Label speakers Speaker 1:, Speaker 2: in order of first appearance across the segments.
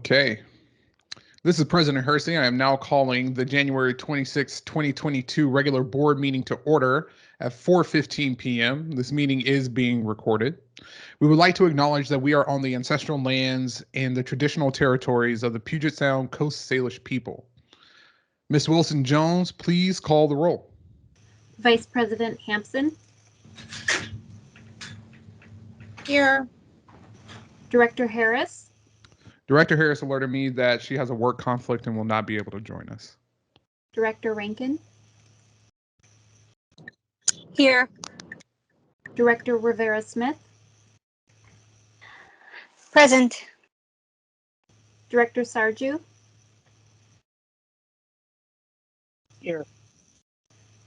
Speaker 1: Okay. This is President Hersey. I am now calling the January 26, 2022 regular board meeting to order at 4:15 p.m. This meeting is being recorded. We would like to acknowledge that we are on the ancestral lands and the traditional territories of the Puget Sound Coast Salish people. Ms. Wilson Jones, please call the roll.
Speaker 2: Vice President Hampson.
Speaker 3: Here.
Speaker 2: Director Harris.
Speaker 1: Director Harris alerted me that she has a work conflict and will not be able to join us.
Speaker 2: Director Rankin.
Speaker 3: Here.
Speaker 2: Director Rivera Smith.
Speaker 3: Present.
Speaker 2: Director Sarju.
Speaker 3: Here.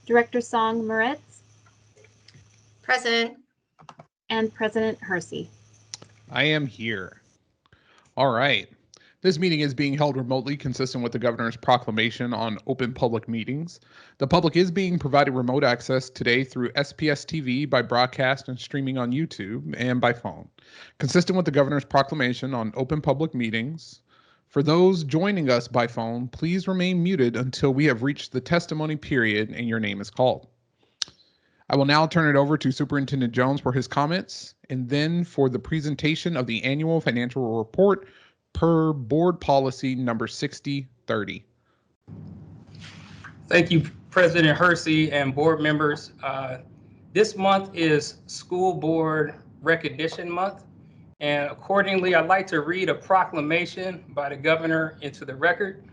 Speaker 2: Director Song Moritz.
Speaker 3: Present.
Speaker 2: And President Hersey.
Speaker 1: I am here. All right. This meeting is being held remotely, consistent with the governor's proclamation on open public meetings. The public is being provided remote access today through SPS TV by broadcast and streaming on YouTube and by phone. Consistent with the governor's proclamation on open public meetings, for those joining us by phone, please remain muted until we have reached the testimony period and your name is called. I will now turn it over to Superintendent Jones for his comments and then for the presentation of the annual financial report per board policy number 6030.
Speaker 4: Thank you, President Hersey and board members. This month is School Board Recognition Month, and accordingly, I'd like to read a proclamation by the governor into the record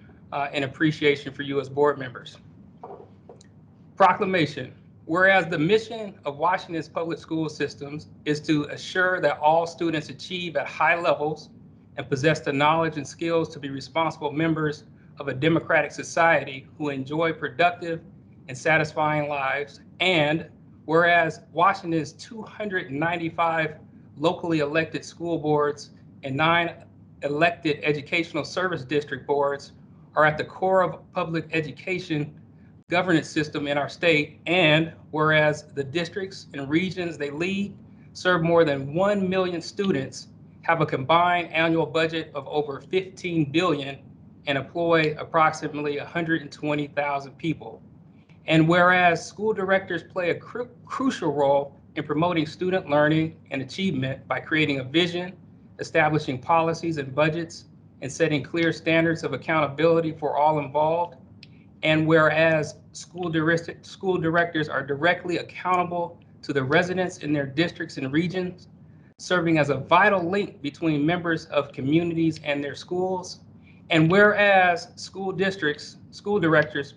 Speaker 4: in appreciation for you as board members. Proclamation. Whereas the mission of Washington's public school systems is to assure that all students achieve at high levels and possess the knowledge and skills to be responsible members of a democratic society who enjoy productive and satisfying lives. And whereas Washington's 295 locally elected school boards and 9 elected educational service district boards are at the core of public education governance system in our state, and whereas the districts and regions they lead serve more than 1 million students, have a combined annual budget of over $15 billion and employ approximately 120,000 people. And whereas school directors play a crucial role in promoting student learning and achievement by creating a vision, establishing policies and budgets, and setting clear standards of accountability for all involved. And whereas school directors are directly accountable to the residents in their districts and regions, serving as a vital link between members of communities and their schools. And whereas school directors,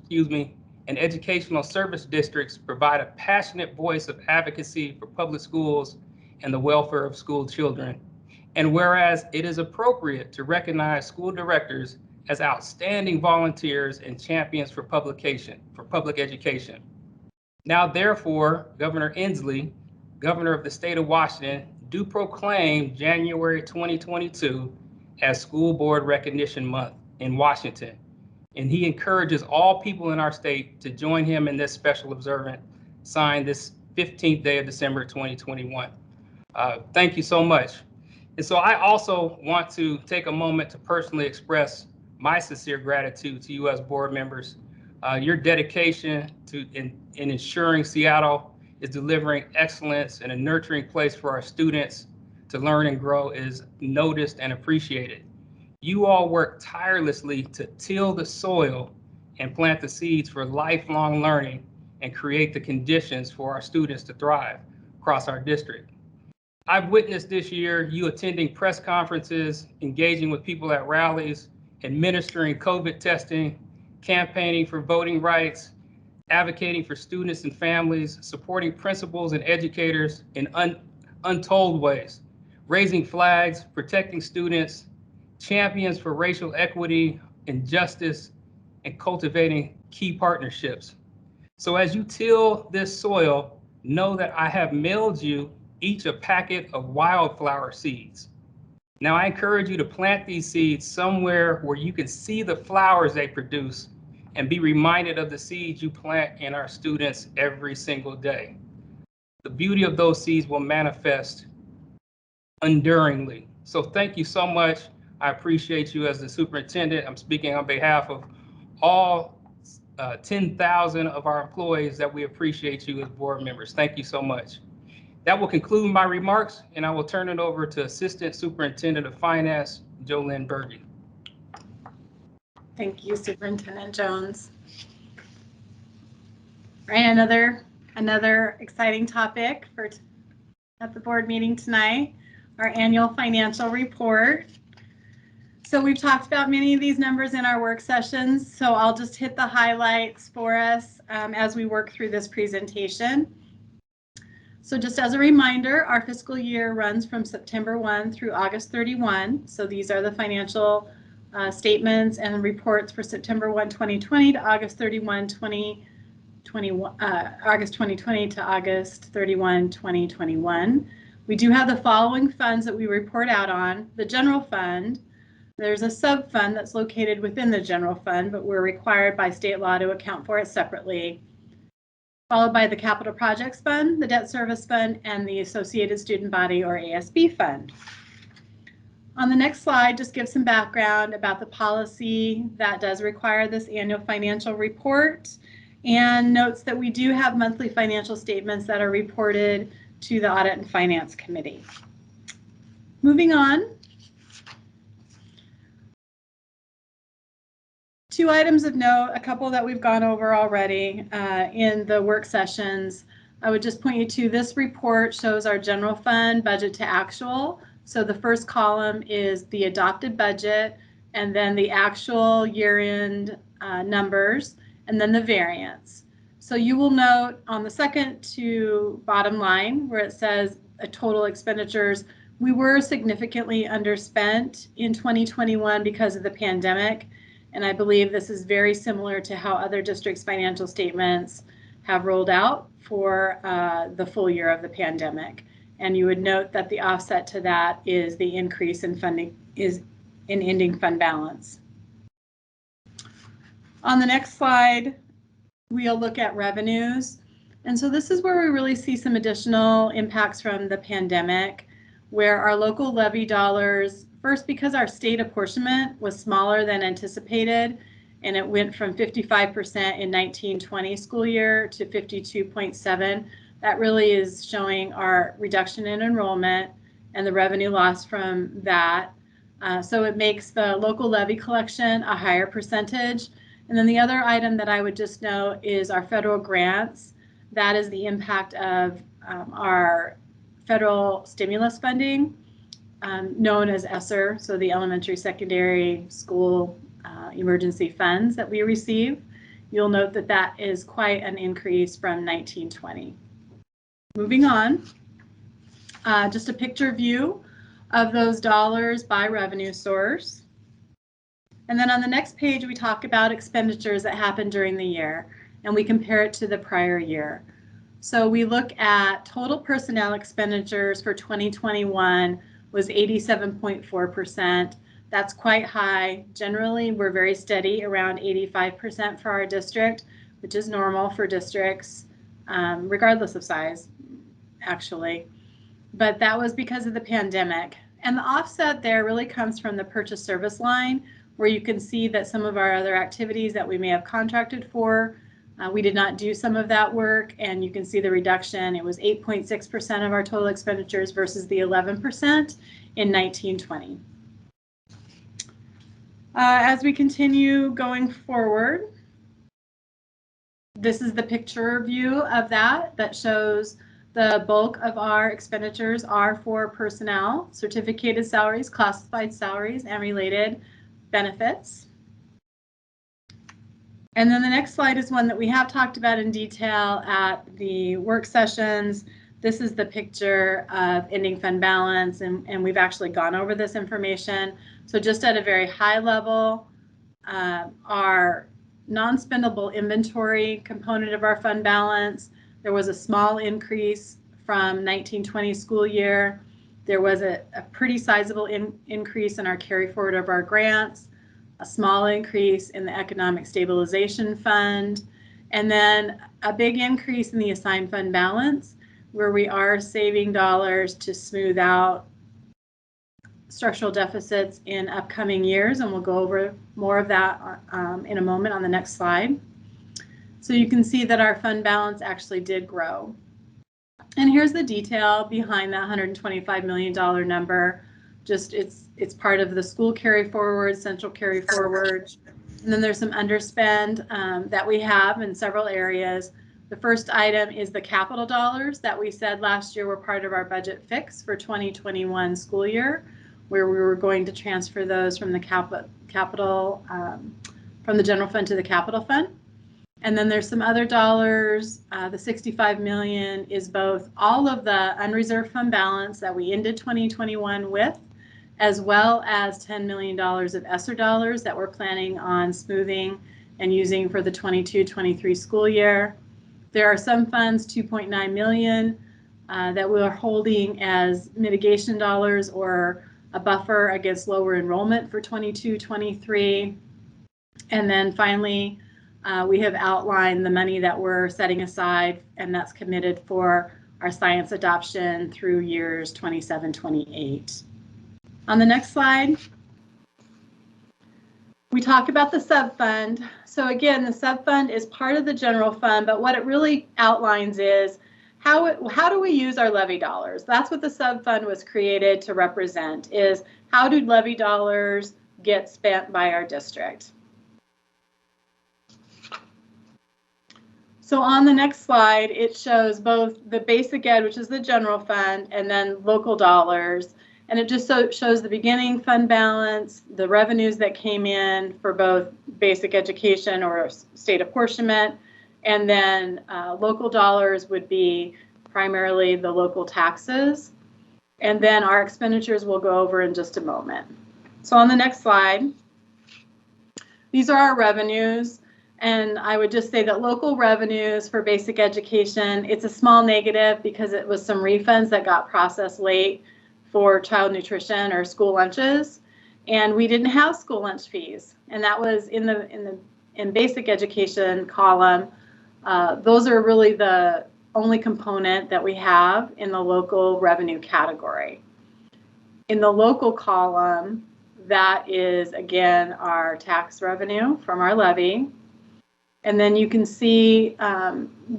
Speaker 4: and educational service districts provide a passionate voice of advocacy for public schools and the welfare of school children. And whereas it is appropriate to recognize school directors as outstanding volunteers and champions for public education. Now, therefore, Governor Inslee, Governor of the state of Washington, do proclaim January 2022 as School Board Recognition Month in Washington. And he encourages all people in our state to join him in this special observance, signed this 15th day of December 2021. Thank you so much. And so I also want to take a moment to personally express my sincere gratitude to you as board members. Your dedication in ensuring Seattle is delivering excellence and a nurturing place for our students to learn and grow is noticed and appreciated. You all work tirelessly to till the soil and plant the seeds for lifelong learning and create the conditions for our students to thrive across our district. I've witnessed this year you attending press conferences, engaging with people at rallies, administering COVID testing, campaigning for voting rights, advocating for students and families, supporting principals and educators in untold ways, raising flags, protecting students, champions for racial equity and justice, and cultivating key partnerships. So as you till this soil, know that I have mailed you each a packet of wildflower seeds. Now I encourage you to plant these seeds somewhere where you can see the flowers they produce and be reminded of the seeds you plant in our students every single day. The beauty of those seeds will manifest enduringly. So thank you so much I appreciate you as the superintendent. I'm speaking on behalf of all 10,000 of our employees that we appreciate you as board members. Thank you so much. That will conclude my remarks, and I will turn it over to Assistant Superintendent of Finance, Jolynn Berge.
Speaker 5: Thank you, Superintendent Jones. All right, another exciting topic at the board meeting tonight, our annual financial report. So we've talked about many of these numbers in our work sessions, so I'll just hit the highlights for us as we work through this presentation. So just as a reminder, our fiscal year runs from September 1 through August 31. So these are the financial statements and reports for September 1, 2020 to August 31, 2021, August 2020 to August 31, 2021. We do have the following funds that we report out on. The general fund, there's a sub fund that's located within the general fund, but we're required by state law to account for it separately. Followed by the capital projects fund, the debt service fund, and the associated student body or ASB fund. On the next slide, just give some background about the policy that does require this annual financial report, and notes that we do have monthly financial statements that are reported to the Audit and Finance Committee. Moving on. Two items of note, a couple that we've gone over already in the work sessions. I would just point you to this report shows our general fund budget to actual. So the first column is the adopted budget, and then the actual year-end numbers, and then the variance. So you will note on the second to bottom line where it says total expenditures, we were significantly underspent in 2021 because of the pandemic. And I believe this is very similar to how other districts' financial statements have rolled out for the full year of the pandemic. And you would note that the offset to that is the increase in funding is in ending fund balance. On the next slide, we'll look at revenues. And so this is where we really see some additional impacts from the pandemic, where our local levy dollars, first, because our state apportionment was smaller than anticipated, and it went from 55% in 1920 school year to 52.7. That really is showing our reduction in enrollment and the revenue loss from that. So it makes the local levy collection a higher percentage. And then the other item that I would just note is our federal grants. That is the impact of our federal stimulus funding, known as ESSER, so the elementary, secondary school emergency funds that we receive. You'll note that that is quite an increase from 1920. Moving on, just a picture view of those dollars by revenue source. And then on the next page, we talk about expenditures that happened during the year, and we compare it to the prior year. So we look at total personnel expenditures for 2021 was 87.4%. That's quite high. Generally, we're very steady around 85% for our district, which is normal for districts, regardless of size, actually. But that was because of the pandemic. And the offset there really comes from the purchase service line, where you can see that some of our other activities that we may have contracted for, we did not do some of that work, and you can see the reduction. It was 8.6% of our total expenditures versus the 11% in 1920. As we continue going forward, this is the picture view of that shows the bulk of our expenditures are for personnel, certificated salaries, classified salaries, and related benefits. And then the next slide is one that we have talked about in detail at the work sessions. This is the picture of ending fund balance, and we've actually gone over this information. So just at a very high level, our non-spendable inventory component of our fund balance, there was a small increase from 1920 school year. There was a pretty sizable increase in our carry forward of our grants, a small increase in the economic stabilization fund, and then a big increase in the assigned fund balance, where we are saving dollars to smooth out structural deficits in upcoming years, and we'll go over more of that in a moment on the next slide. So you can see that our fund balance actually did grow. And here's the detail behind that $125 million number. Just it's part of the school carry forward, central carry forward. And then there's some underspend that we have in several areas. The first item is the capital dollars that we said last year were part of our budget fix for 2021 school year, where we were going to transfer those from the from the general fund to the capital fund. And then there's some other dollars. The $65 million is both all of the unreserved fund balance that we ended 2021 with, as well as $10 million of ESSER dollars that we're planning on smoothing and using for the 22-23 school year. There are some funds, $2.9 million, that we are holding as mitigation dollars or a buffer against lower enrollment for 22-23. And then finally, we have outlined the money that we're setting aside, and that's committed for our science adoption through years 27-28. On the next slide, we talk about the subfund. So again, the subfund is part of the general fund, but what it really outlines is how do we use our levy dollars? That's what the subfund was created to represent, is how do levy dollars get spent by our district? So on the next slide, it shows both the basic ed, which is the general fund, and then local dollars. And it just shows the beginning fund balance, the revenues that came in for both basic education or state apportionment, and then local dollars would be primarily the local taxes. And then our expenditures we'll go over in just a moment. So on the next slide, these are our revenues. And I would just say that local revenues for basic education, it's a small negative because it was some refunds that got processed late for child nutrition or school lunches, and we didn't have school lunch fees, and that was in basic education column. Those are really the only component that we have in the local revenue category. In the local column, that is again our tax revenue from our levy. And then you can see,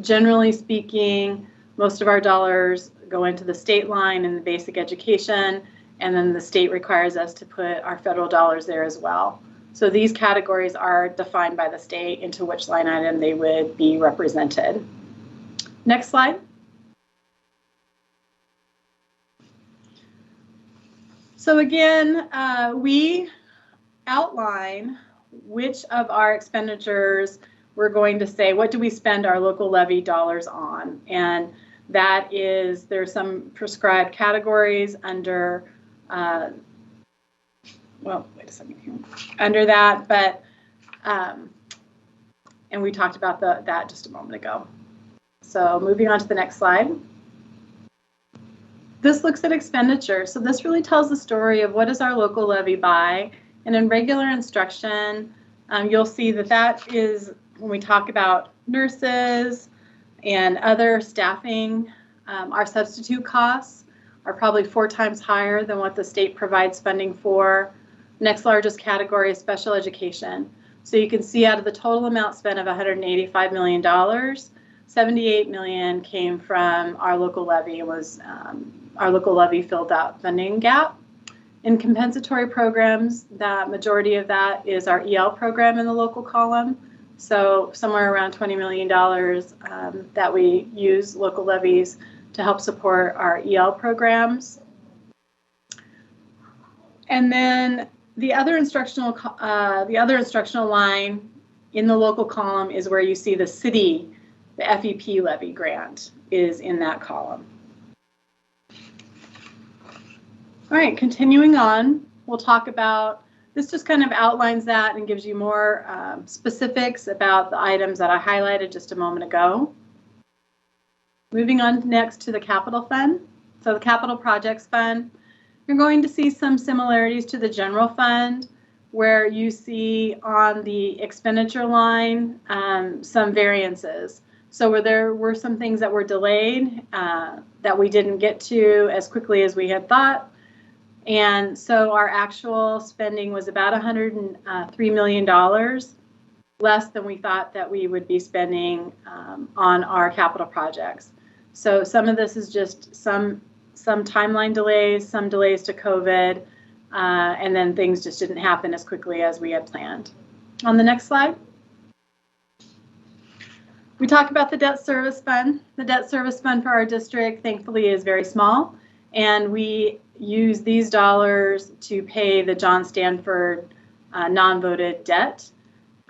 Speaker 5: generally speaking, most of our dollars go into the state line in the basic education, and then the state requires us to put our federal dollars there as well. So these categories are defined by the state into which line item they would be represented. Next slide. So again, we outline which of our expenditures we're going to say, what do we spend our local levy dollars on? And that is, there's some prescribed categories under, well, wait a second here, under that, but, and we talked about that just a moment ago. So moving on to the next slide. This looks at expenditure. So this really tells the story of what is our local levy by, and in regular instruction, you'll see that that is when we talk about nurses and other staffing, our substitute costs are probably 4 times higher than what the state provides funding for. Next largest category is special education. So you can see out of the total amount spent of $185 million, $78 million came from our local levy. It was our local levy filled that funding gap. In compensatory programs, the majority of that is our EL program in the local column. So somewhere around $20 million that we use local levies to help support our EL programs. And then the other instructional line in the local column is where you see the city, the FEP levy grant is in that column. All right, continuing on, we'll talk about, this just kind of outlines that and gives you more specifics about the items that I highlighted just a moment ago. Moving on next to the capital fund. So the capital projects fund, you're going to see some similarities to the general fund where you see on the expenditure line some variances. So where there were some things that were delayed that we didn't get to as quickly as we had thought. And so our actual spending was about $103 million, less than we thought that we would be spending on our capital projects. So some of this is just some timeline delays, some delays to COVID, and then things just didn't happen as quickly as we had planned. On the next slide. We talk about the debt service fund. The debt service fund for our district, thankfully, is very small, and we use these dollars to pay the John Stanford non-voted debt.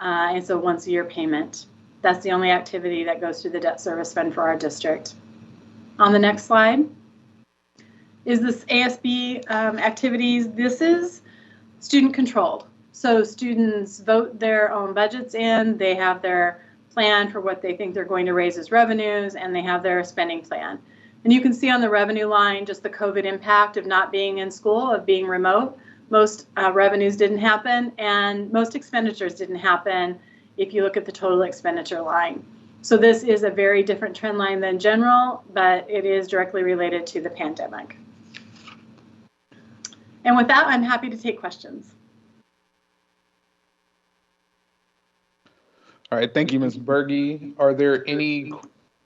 Speaker 5: It's a once-a-year payment. That's the only activity that goes through the debt service fund for our district. On the next slide is this ASB activities. This is student controlled. So students vote their own budgets in, they have their plan for what they think they're going to raise as revenues, and they have their spending plan. And you can see on the revenue line just the COVID impact of not being in school, of being remote. Most revenues didn't happen, and most expenditures didn't happen if you look at the total expenditure line. So this is a very different trend line than general, but it is directly related to the pandemic. And with that, I'm happy to take questions.
Speaker 1: All right, thank you, Ms. Berge. Are there any,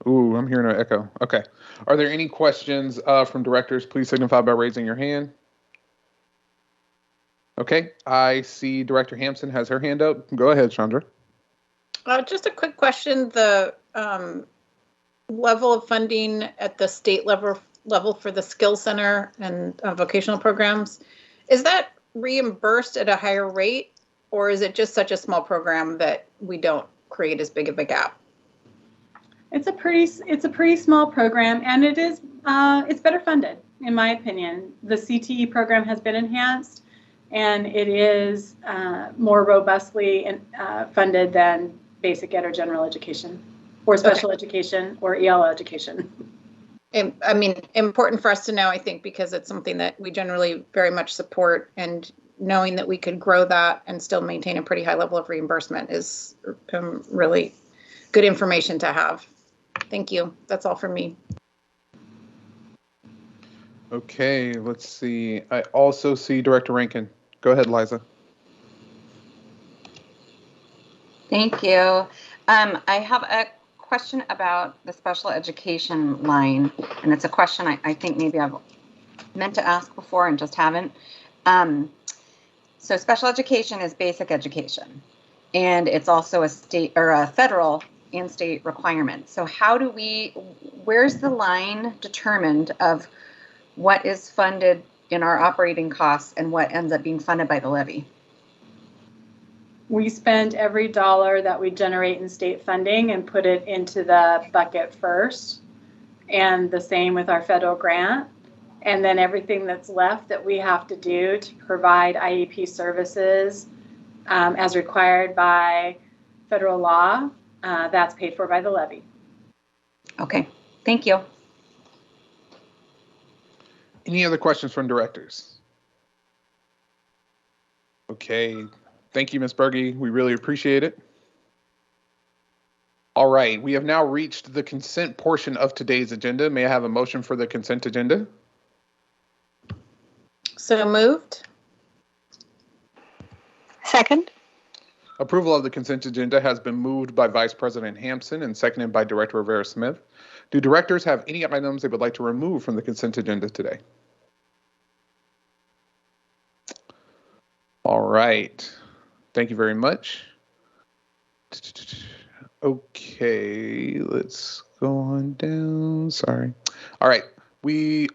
Speaker 1: ooh, I'm hearing an echo. Okay. Are there any questions from directors? Please signify by raising your hand. Okay, I see Director Hampson has her hand up. Go ahead, Chandra.
Speaker 6: Just a quick question. The level of funding at the state level for the Skills Center and vocational programs, is that reimbursed at a higher rate, or is it just such a small program that we don't create as big of a gap?
Speaker 5: It's a pretty small program, and it is it's better funded, in my opinion. The CTE program has been enhanced, and it is more robustly funded than basic ed or general education, or special education, or EL education.
Speaker 6: I mean, important for us to know, I think, because it's something that we generally very much support, and knowing that we could grow that and still maintain a pretty high level of reimbursement is really good information to have. Thank you. That's all for me.
Speaker 1: Okay, let's see. I also see Director Rankin. Go ahead, Liza.
Speaker 7: Thank you. I have a question about the special education line, and it's a question I think maybe I've meant to ask before and just haven't. So special education is basic education, and it's also a state or a federal and state requirement. So where's the line determined of what is funded in our operating costs and what ends up being funded by the levy?
Speaker 5: We spend every dollar that we generate in state funding and put it into the bucket first, and the same with our federal grant. And then everything that's left that we have to do to provide IEP services as required by federal law, that's paid for by the levy.
Speaker 7: Okay, thank you.
Speaker 1: Any other questions from directors? Okay, thank you, Ms. Berge. We really appreciate it. All right, we have now reached the consent portion of today's agenda. May I have a motion for the consent agenda?
Speaker 6: So moved.
Speaker 3: Second.
Speaker 1: Approval of the consent agenda has been moved by Vice President Hampson and seconded by Director Rivera-Smith. Do directors have any items they would like to remove from the consent agenda today? All right. Thank you very much. Okay, let's go on down. Sorry. All right.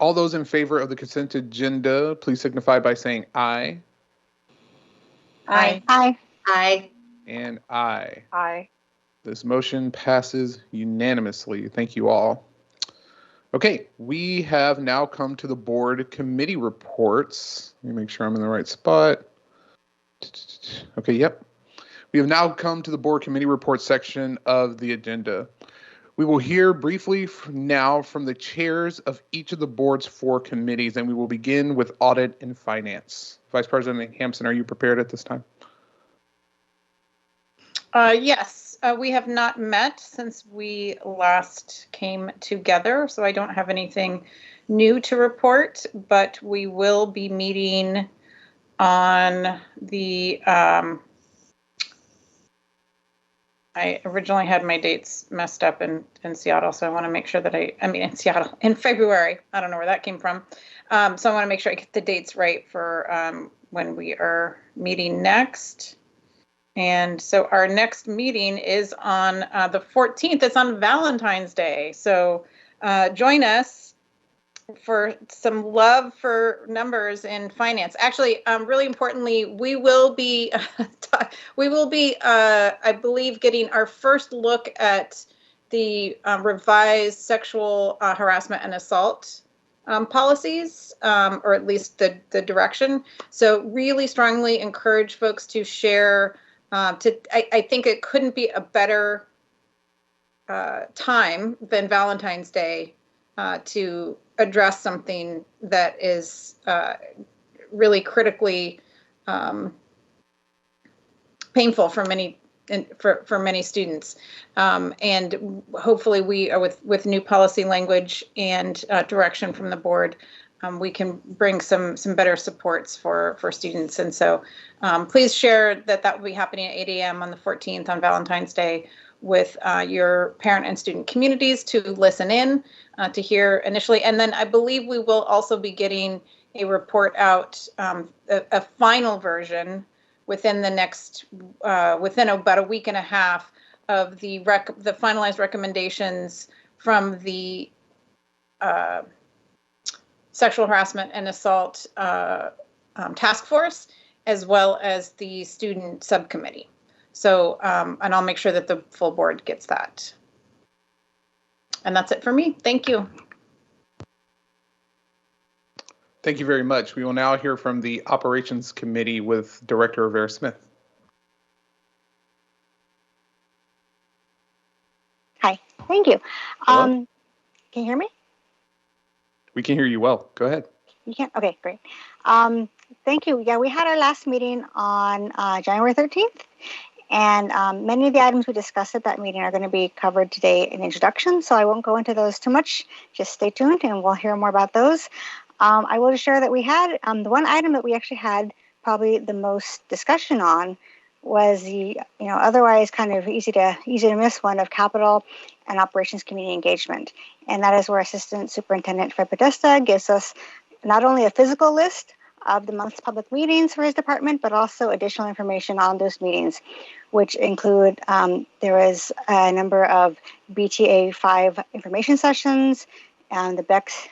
Speaker 1: All those in favor of the consent agenda, please signify by saying aye.
Speaker 3: Aye. Aye.
Speaker 6: Aye.
Speaker 1: And aye.
Speaker 3: Aye.
Speaker 1: This motion passes unanimously. Thank you all. Okay, we have now come to the board committee reports. Let me make sure I'm in the right spot. Okay, yep. We have now come to the board committee report section of the agenda. We will hear briefly now from the chairs of each of the board's 4 committees, and we will begin with audit and finance. Vice President Hampson, are you prepared at this time?
Speaker 6: Yes, we have not met since we last came together, so I don't have anything new to report, but we will be meeting on the, I originally had my dates messed up in Seattle, so I want to make sure that in February. I don't know where that came from. So I want to make sure I get the dates right for when we are meeting next. And so our next meeting is on the 14th. It's on Valentine's Day. So join us for some love for numbers in finance. Actually, really importantly, we will be, I believe, getting our first look at the revised sexual harassment and assault policies, or at least the direction. So really strongly encourage folks to share. I think it couldn't be a better time than Valentine's Day to address something that is really critically painful for many students, and hopefully we are with new policy language and direction from the board, we can bring some better supports for students. And so please share that will be happening at 8 a.m. on the 14th on Valentine's Day with your parent and student communities to listen in, to hear initially. And then I believe we will also be getting a report out, a final version within the next, within about a week and a half of the finalized recommendations from the sexual harassment and assault task force, as well as the student subcommittee. So, and I'll make sure that the full board gets that. And that's it for me. Thank you.
Speaker 1: Thank you very much. We will now hear from the Operations Committee with Director Rivera Smith.
Speaker 3: Hi, thank you.
Speaker 1: Hello?
Speaker 3: Can you hear me?
Speaker 1: We can hear you well. Go ahead.
Speaker 3: You can? Okay, great. Thank you. Yeah, we had our last meeting on January 13th. And many of the items we discussed at that meeting are going to be covered today in introduction, so I won't go into those too much. Just stay tuned and we'll hear more about those. I will just share that we had, the one item that we actually had probably the most discussion on was the, otherwise kind of easy to miss one of capital and operations community engagement. And that is where Assistant Superintendent Fred Podesta gives us not only a physical list of the month's public meetings for his department, but also additional information on those meetings, which include there is a number of BTA 5 information sessions, and the BEX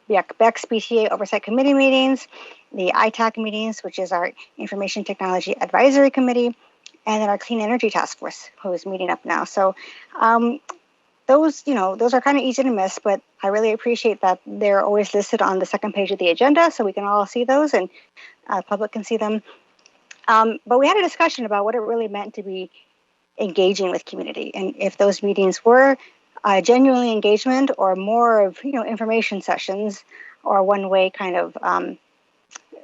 Speaker 3: BTA Oversight Committee meetings, the ITAC meetings, which is our Information Technology Advisory Committee, and then our Clean Energy Task Force, who is meeting up now. So those are kind of easy to miss, but I really appreciate that they're always listed on the second page of the agenda, so we can all see those and the public can see them. But we had a discussion about what it really meant to be engaging with community, and if those meetings were genuinely engagement or more of information sessions or one-way kind of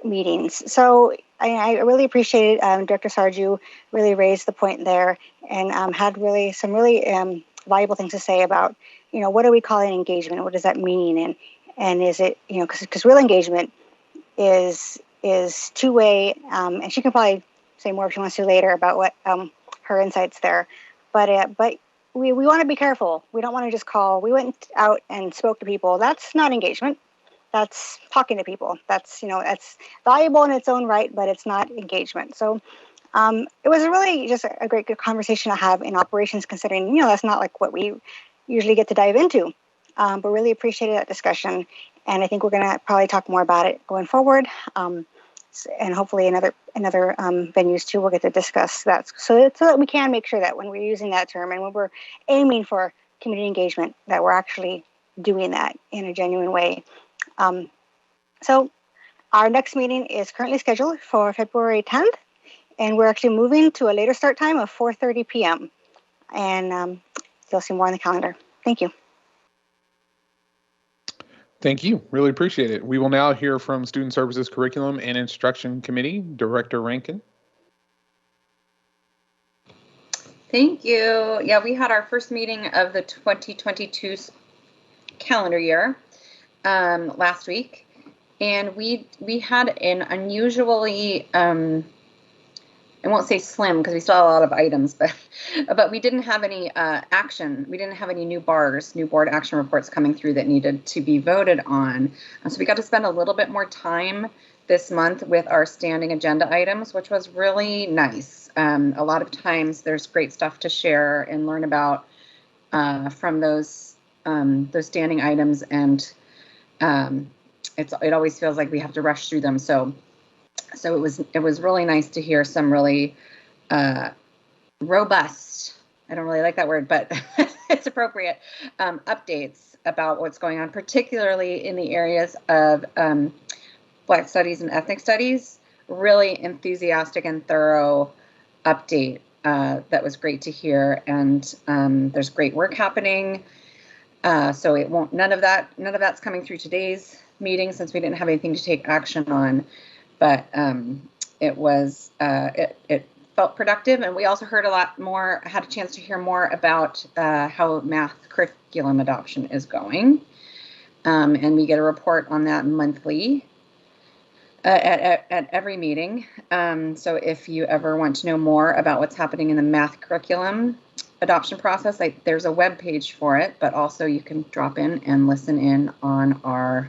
Speaker 3: meetings. So I really appreciated Director Sarju really raised the point there and had some really valuable things to say about, what do we call an engagement? What does that mean? And is it, because real engagement is two-way, and she can probably say more if she wants to later about what her insights there. But we want to be careful. We don't want to just call. We went out and spoke to people. That's not engagement. That's talking to people. That's that's valuable in its own right, but it's not engagement. So it was really just a great good conversation to have in operations, considering that's not like what we usually get to dive into. But really appreciated that discussion, and I think we're going to probably talk more about it going forward. And hopefully in other venues too, we'll get to discuss that. So that we can make sure that when we're using that term and when we're aiming for community engagement, that we're actually doing that in a genuine way. So our next meeting is currently scheduled for February 10th, and we're actually moving to a later start time of 4:30 p.m. And you'll see more on the calendar. Thank you.
Speaker 1: Thank you. Really appreciate it. We will now hear from Student Services Curriculum and Instruction Committee, Director Rankin.
Speaker 7: Thank you. Yeah, we had our first meeting of the 2022 calendar year. last week, and we had an unusually I won't say slim because we still have a lot of items, but we didn't have any action. We didn't have any new board action reports coming through that needed to be voted on. So we got to spend a little bit more time this month with our standing agenda items, which was really nice. A lot of times there's great stuff to share and learn about from those standing items, and it always feels like we have to rush through them. So it was really nice to hear some really robust, I don't really like that word, but it's appropriate, updates about what's going on, particularly in the areas of Black Studies and Ethnic Studies. Really enthusiastic and thorough update that was great to hear, and there's great work happening. So it won't. None of that's coming through today's meeting since we didn't have anything to take action on. But it felt productive, and we also heard a lot more. Had a chance to hear more about how math curriculum adoption is going, and we get a report on that monthly at every meeting. So if you ever want to know more about what's happening in the math curriculum adoption process, there's a web page for it, but also you can drop in and listen in on our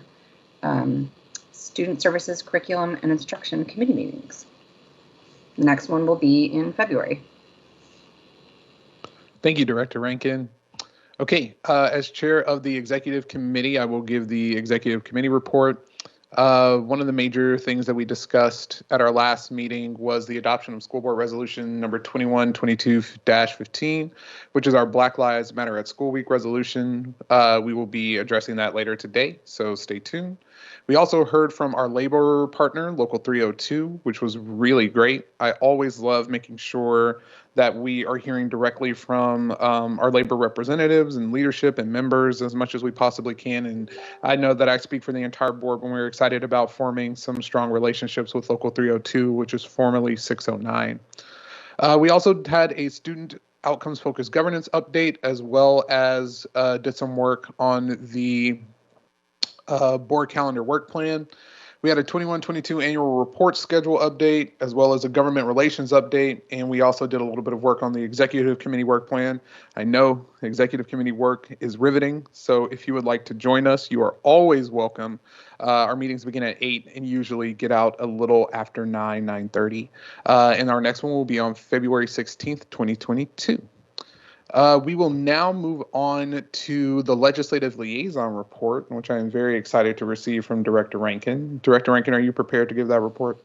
Speaker 7: Student Services Curriculum and Instruction Committee meetings. The next one will be in February.
Speaker 1: Thank you, Director Rankin. Okay, as chair of the executive committee, I will give the executive committee report. One of the major things that we discussed at our last meeting was the adoption of School Board Resolution number 2122-15, which is our Black Lives Matter at School Week resolution. We will be addressing that later today, so stay tuned. We also heard from our labor partner, Local 302, which was really great. I always love making sure that we are hearing directly from our labor representatives and leadership and members as much as we possibly can. And I know that I speak for the entire board when we're excited about forming some strong relationships with Local 302, which is formerly 609. We also had a student outcomes focused governance update, as well as did some work on the board calendar work plan. We had a 21-22 annual report schedule update, as well as a government relations update, and we also did a little bit of work on the executive committee work plan. I know the executive committee work is riveting, so if you would like to join us, you are always welcome. Our meetings begin at 8 and usually get out a little after 9:30. And our next one will be on February 16th, 2022. We will now move on to the Legislative Liaison Report, which I am very excited to receive from Director Rankin. Director Rankin, are you prepared to give that report?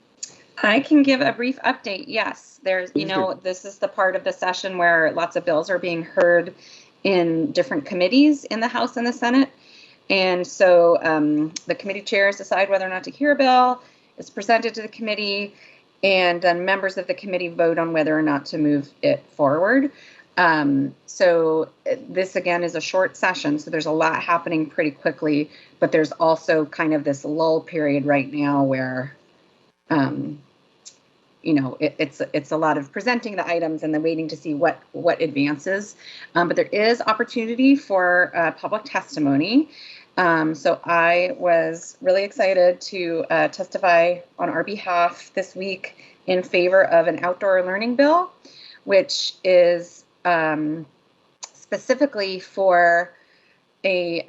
Speaker 7: I can give a brief update, yes. This is the part of the session where lots of bills are being heard in different committees in the House and the Senate. And so the committee chairs decide whether or not to hear a bill. It's presented to the committee, and then members of the committee vote on whether or not to move it forward. So this again is a short session, so there's a lot happening pretty quickly, but there's also kind of this lull period right now where, it's a lot of presenting the items and then waiting to see what advances. But there is opportunity for public testimony. So I was really excited to testify on our behalf this week in favor of an outdoor learning bill, which is specifically for the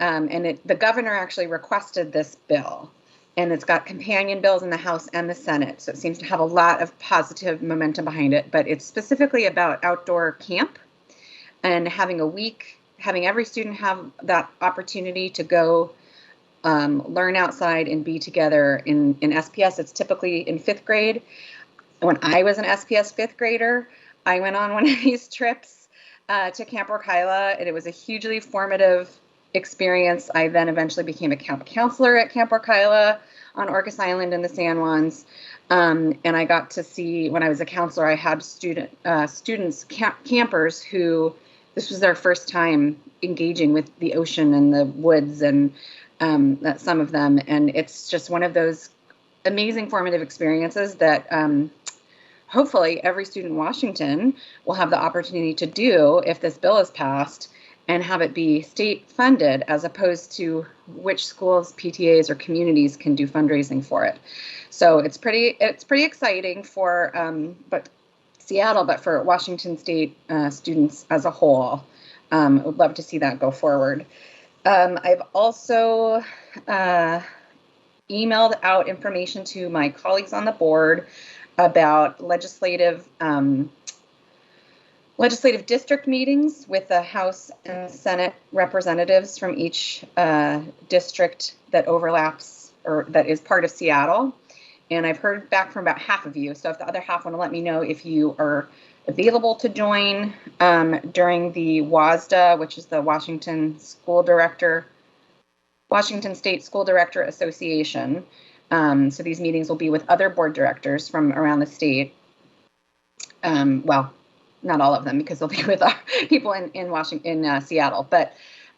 Speaker 7: governor actually requested this bill, and it's got companion bills in the House and the Senate. So it seems to have a lot of positive momentum behind it, but it's specifically about outdoor camp and having every student have that opportunity to go learn outside and be together. In SPS, it's typically in 5th grade. When I was an SPS 5th grader, I went on one of these trips to Camp Orkila, and it was a hugely formative experience. I then eventually became a camp counselor at Camp Orkila on Orcas Island in the San Juans, and I got to see, when I was a counselor, I had campers who this was their first time engaging with the ocean and the woods, and some of them, and it's just one of those amazing formative experiences that hopefully every student in Washington will have the opportunity to do if this bill is passed, and have it be state funded as opposed to which schools, PTAs, or communities can do fundraising for it. So it's pretty exciting for Seattle, but for Washington State students as a whole. Would love to see that go forward. I've also emailed out information to my colleagues on the board about legislative district meetings with the House and Senate representatives from each district that overlaps or that is part of Seattle. And I've heard back from about half of you. So if the other half want to let me know if you are available to join during the WASDA, which is the Washington State School Director Association. So these meetings will be with other board directors from around the state. Well, not all of them, because they'll be with our people in Seattle. But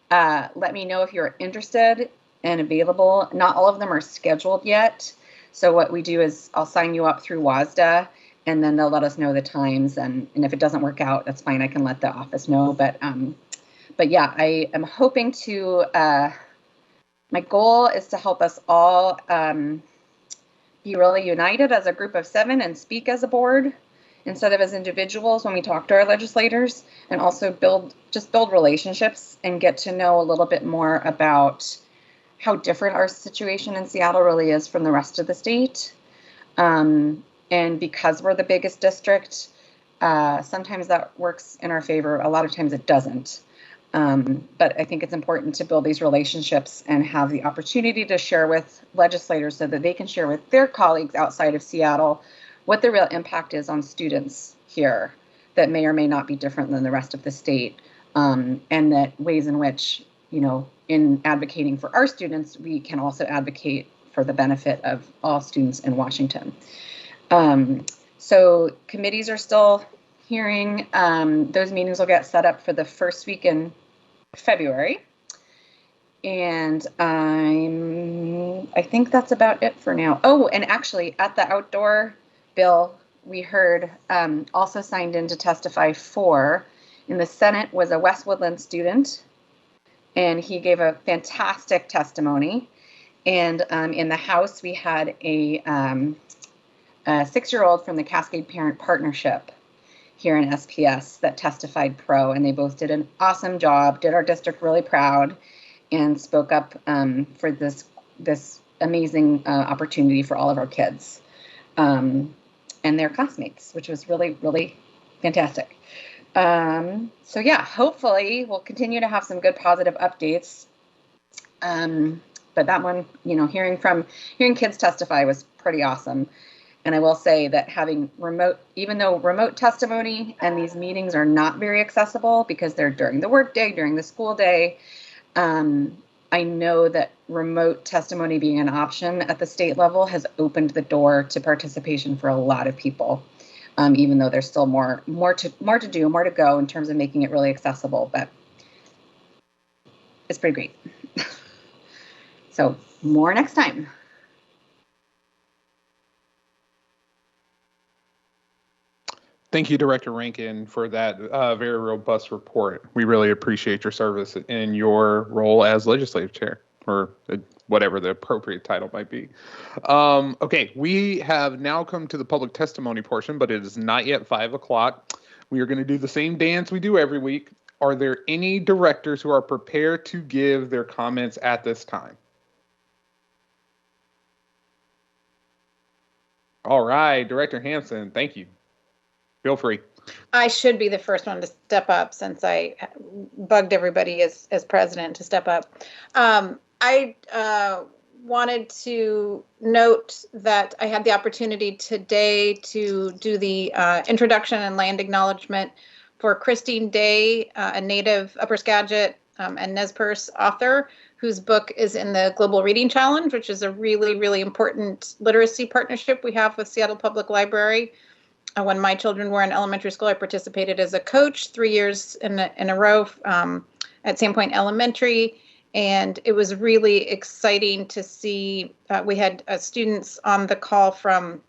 Speaker 7: let me know if you're interested and available. Not all of them are scheduled yet. So what we do is I'll sign you up through WASDA, and then they'll let us know the times. And if it doesn't work out, that's fine. I can let the office know. But yeah, I am hoping to. My goal is to help us all be really united as a group of 7 and speak as a board instead of as individuals when we talk to our legislators, and also build relationships and get to know a little bit more about how different our situation in Seattle really is from the rest of the state. And because we're the biggest district, sometimes that works in our favor. A lot of times it doesn't. But I think it's important to build these relationships and have the opportunity to share with legislators so that they can share with their colleagues outside of Seattle what the real impact is on students here that may or may not be different than the rest of the state, and that ways in which, in advocating for our students, we can also advocate for the benefit of all students in Washington. So committees are still hearing. Those meetings will get set up for the first week in February. And I think that's about it for now. Oh, and actually at the outdoor bill, we heard also signed in to testify for in the Senate was a West Woodland student, and he gave a fantastic testimony. And in the House, we had a 6-year-old from the Cascade Parent Partnership here in SPS that testified pro, and they both did an awesome job, did our district really proud, and spoke up for this amazing opportunity for all of our kids and their classmates, which was really, really fantastic. So yeah, hopefully we'll continue to have some good positive updates. But that one, hearing kids testify was pretty awesome. And I will say that having even though remote testimony and these meetings are not very accessible because they're during the workday, during the school day, I know that remote testimony being an option at the state level has opened the door to participation for a lot of people, even though there's still more to do, more to go in terms of making it really accessible. But it's pretty great. So more next time.
Speaker 1: Thank you, Director Rankin, for that very robust report. We really appreciate your service in your role as legislative chair, or whatever the appropriate title might be. Okay, we have now come to the public testimony portion, but it is not yet 5 o'clock. We are going to do the same dance we do every week. Are there any directors who are prepared to give their comments at this time? All right, Director Hansen, thank you. Feel free.
Speaker 6: I should be the first one to step up since I bugged everybody as president to step up. I wanted to note that I had the opportunity today to do the introduction and land acknowledgement for Christine Day, a native Upper Skagit and Nez Perce author whose book is in the Global Reading Challenge, which is a really, really important literacy partnership we have with Seattle Public Library. When my children were in elementary school, I participated as a coach 3 years in a row at Sandpoint Elementary. And it was really exciting to see, we had students on the call from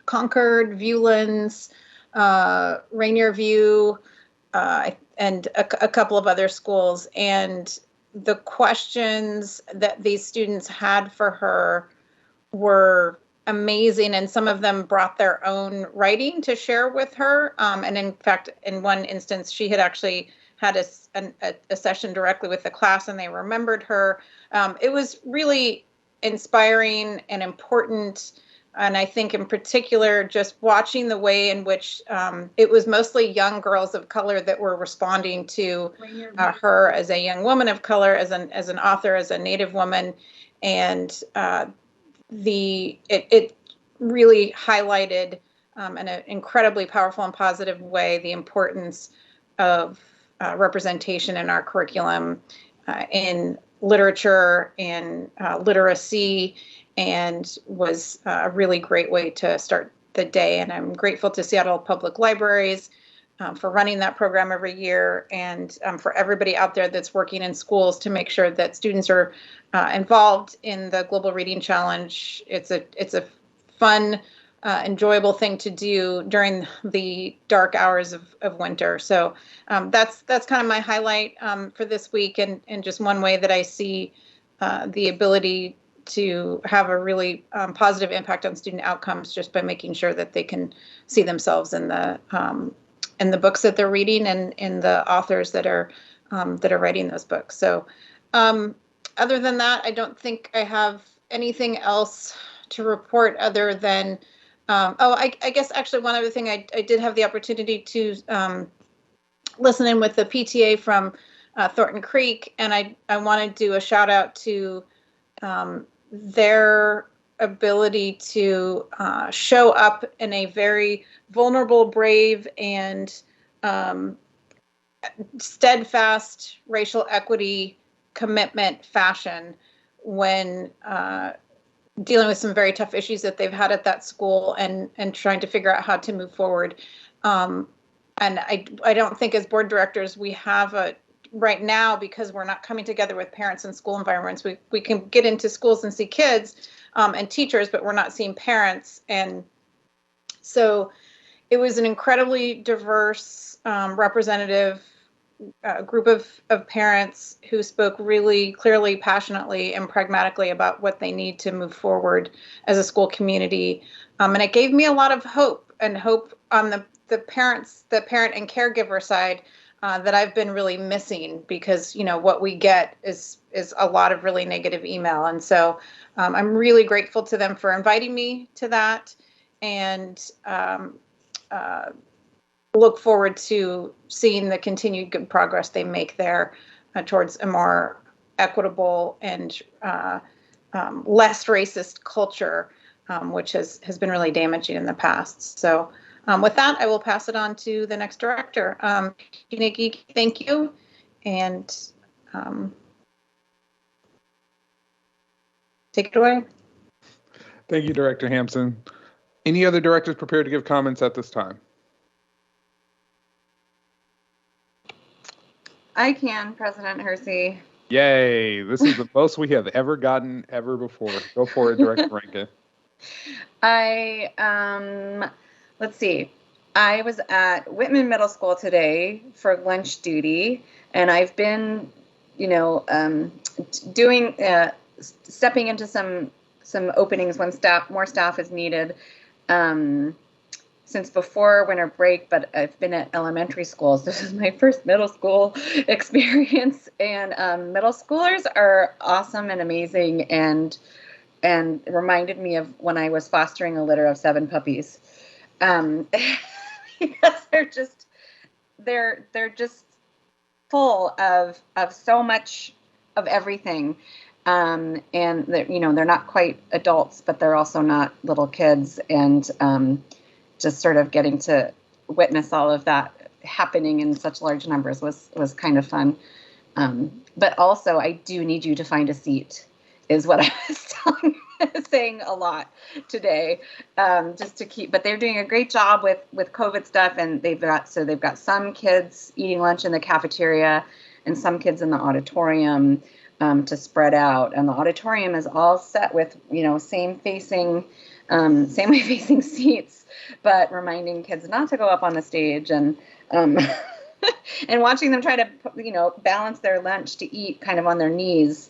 Speaker 6: Concord, Viewlands, Rainier View, and a couple of other schools. And the questions that these students had for her were amazing, and some of them brought their own writing to share with her. And in fact, in one instance, she had actually had a session directly with the class, and they remembered her. It was really inspiring and important. And I think in particular, just watching the way in which it was mostly young girls of color that were responding to her as a young woman of color, as an author, as a Native woman. And it really highlighted in an incredibly powerful and positive way the importance of representation in our curriculum, in literature, in literacy, and was a really great way to start the day. And I'm grateful to Seattle Public Libraries for running that program every year, and for everybody out there that's working in schools to make sure that students are involved in the Global Reading Challenge. It's a fun, enjoyable thing to do during the dark hours of winter. So that's kind of my highlight for this week, and just one way that I see the ability to have a really positive impact on student outcomes, just by making sure that they can see themselves in the books that they're reading, and in the authors that are writing those books. So other than that, I don't think I have anything else to report other than, I guess actually one other thing, I did have the opportunity to listen in with the PTA from Thornton Creek, and I want to do a shout out to their ability to show up in a very vulnerable, brave, and steadfast racial equity commitment fashion when dealing with some very tough issues that they've had at that school, and trying to figure out how to move forward. And I don't think as board directors we have right now, because we're not coming together with parents in school environments. We can get into schools and see kids and teachers, but we're not seeing parents. And so it was an incredibly diverse, representative group of parents who spoke really clearly, passionately, and pragmatically about what they need to move forward as a school community. And it gave me a lot of hope on the parent and caregiver side that I've been really missing, because what we get is a lot of really negative email. And so I'm really grateful to them for inviting me to that, and look forward to seeing the continued good progress they make there towards a more equitable and less racist culture, which has been really damaging in the past. So with that, I will pass it on to the next director. Nikki, thank you. And take it away.
Speaker 1: Thank you, Director Hampson. Any other directors prepared to give comments at this time?
Speaker 7: I can, President Hersey.
Speaker 1: Yay, this is the most we have ever gotten ever before. Go for it, Director Rankin.
Speaker 7: Let's see. I was at Whitman Middle School today for lunch duty, and I've been, stepping into some openings when more staff is needed since before winter break, but I've been at elementary schools. This is my first middle school experience, and middle schoolers are awesome and amazing, and reminded me of when I was fostering a litter of 7 puppies. Because they're just full of so much of everything. And they're not quite adults, but they're also not little kids, and just sort of getting to witness all of that happening in such large numbers was kind of fun. But also, I do need you to find a seat, is what I was saying a lot today, just to keep. But they're doing a great job with COVID stuff, and they've got some kids eating lunch in the cafeteria, and some kids in the auditorium to spread out. And the auditorium is all set with same way facing seats, but reminding kids not to go up on the stage. And and watching them try to, balance their lunch to eat kind of on their knees.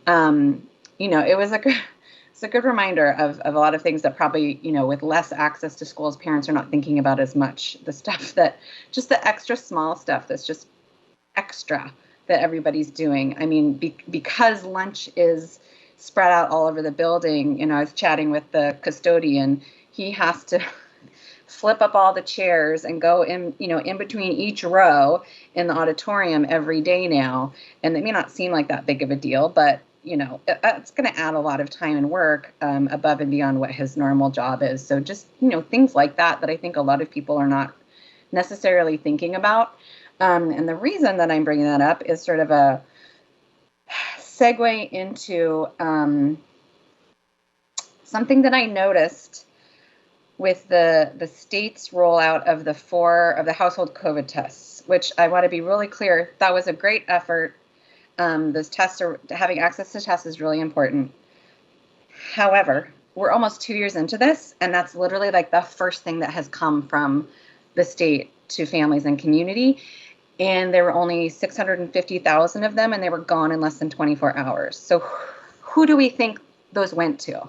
Speaker 7: It was it's a good reminder of a lot of things that probably, with less access to schools, parents are not thinking about as much. The stuff just the extra small stuff that's just extra that everybody's doing. I mean, because lunch is spread out all over the building, I was chatting with the custodian. He has to flip up all the chairs and go in between each row in the auditorium every day now. And it may not seem like that big of a deal, but it's going to add a lot of time and work above and beyond what his normal job is. So just, things like that I think a lot of people are not necessarily thinking about. And the reason that I'm bringing that up is sort of a segue into something that I noticed with the state's rollout of the household COVID tests, which I want to be really clear, that was a great effort. Those tests having access to tests is really important. However, we're almost 2 years into this, and that's literally like the first thing that has come from the state to families and community. And there were only 650,000 of them, and they were gone in less than 24 hours. So who do we think those went to?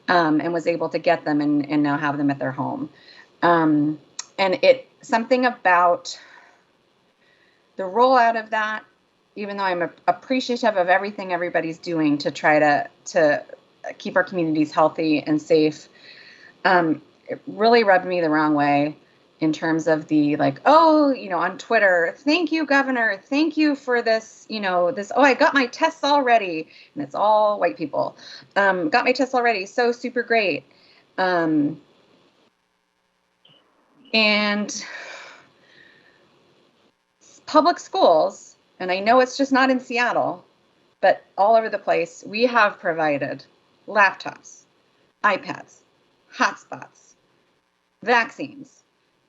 Speaker 7: And was able to get them and now have them at their home. And something about the rollout of that, even though I'm appreciative of everything everybody's doing to try to keep our communities healthy and safe, it really rubbed me the wrong way in terms of the on Twitter, thank you, Governor, thank you for this, I got my tests already, and it's all white people, got my tests already, so super great. And public schools, and I know it's just not in Seattle, but all over the place, we have provided laptops, iPads, hotspots, vaccines,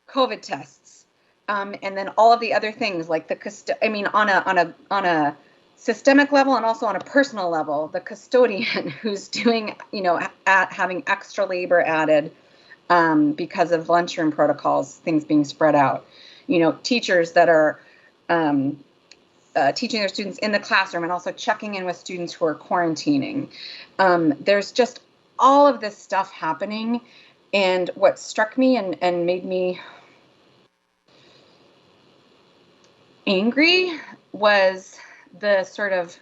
Speaker 7: COVID tests, and then all of the other things like on a systemic level and also on a personal level, the custodian who's doing, having extra labor added because of lunchroom protocols, things being spread out, teachers that are teaching their students in the classroom and also checking in with students who are quarantining. There's just all of this stuff happening. And what struck me and made me angry was the sort of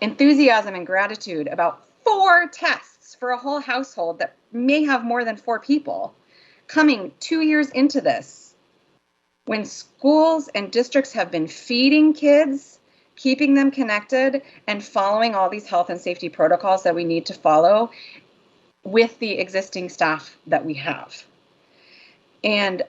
Speaker 7: enthusiasm and gratitude about 4 tests for a whole household that may have more than 4 people coming 2 years into this, when schools and districts have been feeding kids, keeping them connected, and following all these health and safety protocols that we need to follow with the existing staff that we have. And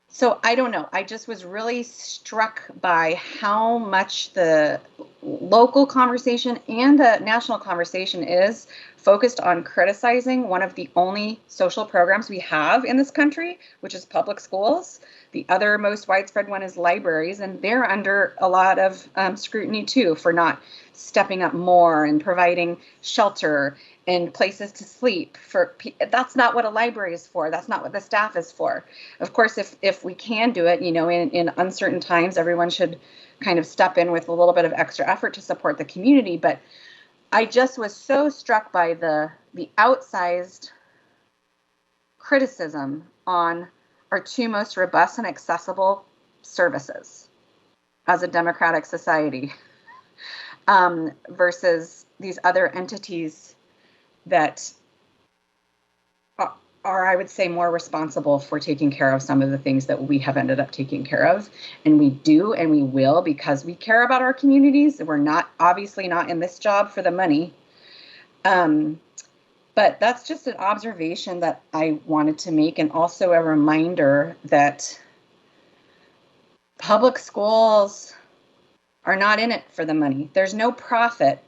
Speaker 7: so I don't know, I just was really struck by how much the local conversation and the national conversation is focused on criticizing one of the only social programs we have in this country, which is public schools. The other most widespread one is libraries, and they're under a lot of scrutiny too for not stepping up more and providing shelter and places to sleep. That's not what a library is for. That's not what the staff is for. Of course, if we can do it, in uncertain times, everyone should kind of step in with a little bit of extra effort to support the community. But I just was so struck by the outsized criticism on our 2 most robust and accessible services as a democratic society versus these other entities that are, I would say, more responsible for taking care of some of the things that we have ended up taking care of. And we do, and we will, because we care about our communities. We're obviously not in this job for the money. But that's just an observation that I wanted to make, and also a reminder that public schools are not in it for the money. There's no profit.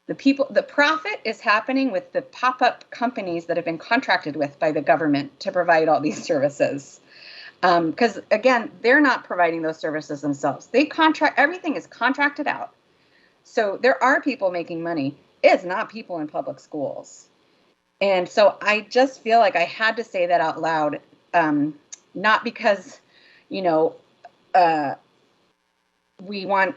Speaker 7: The profit is happening with the pop-up companies that have been contracted with by the government to provide all these services. Because again, they're not providing those services themselves. Everything is contracted out. So there are people making money. It's not people in public schools. And so I just feel like I had to say that out loud not because, we want,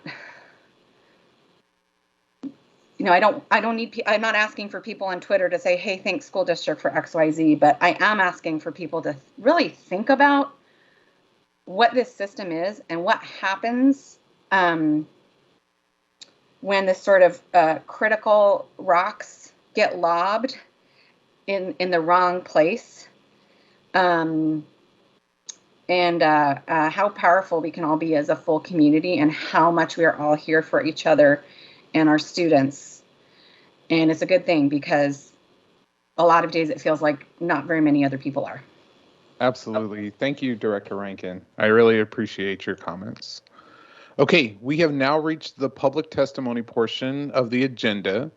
Speaker 7: I don't need, I'm not asking for people on Twitter to say, hey, thanks school district for XYZ, but I am asking for people to really think about what this system is and what happens when this sort of critical rocks get lobbed in the wrong place, and how powerful we can all be as a full community, and how much we are all here for each other and our students. And it's a good thing, because a lot of days it feels like not very many other people are.
Speaker 1: Absolutely. Thank you, Director Rankin. I really appreciate your comments. Okay, we have now reached the public testimony portion of the agenda.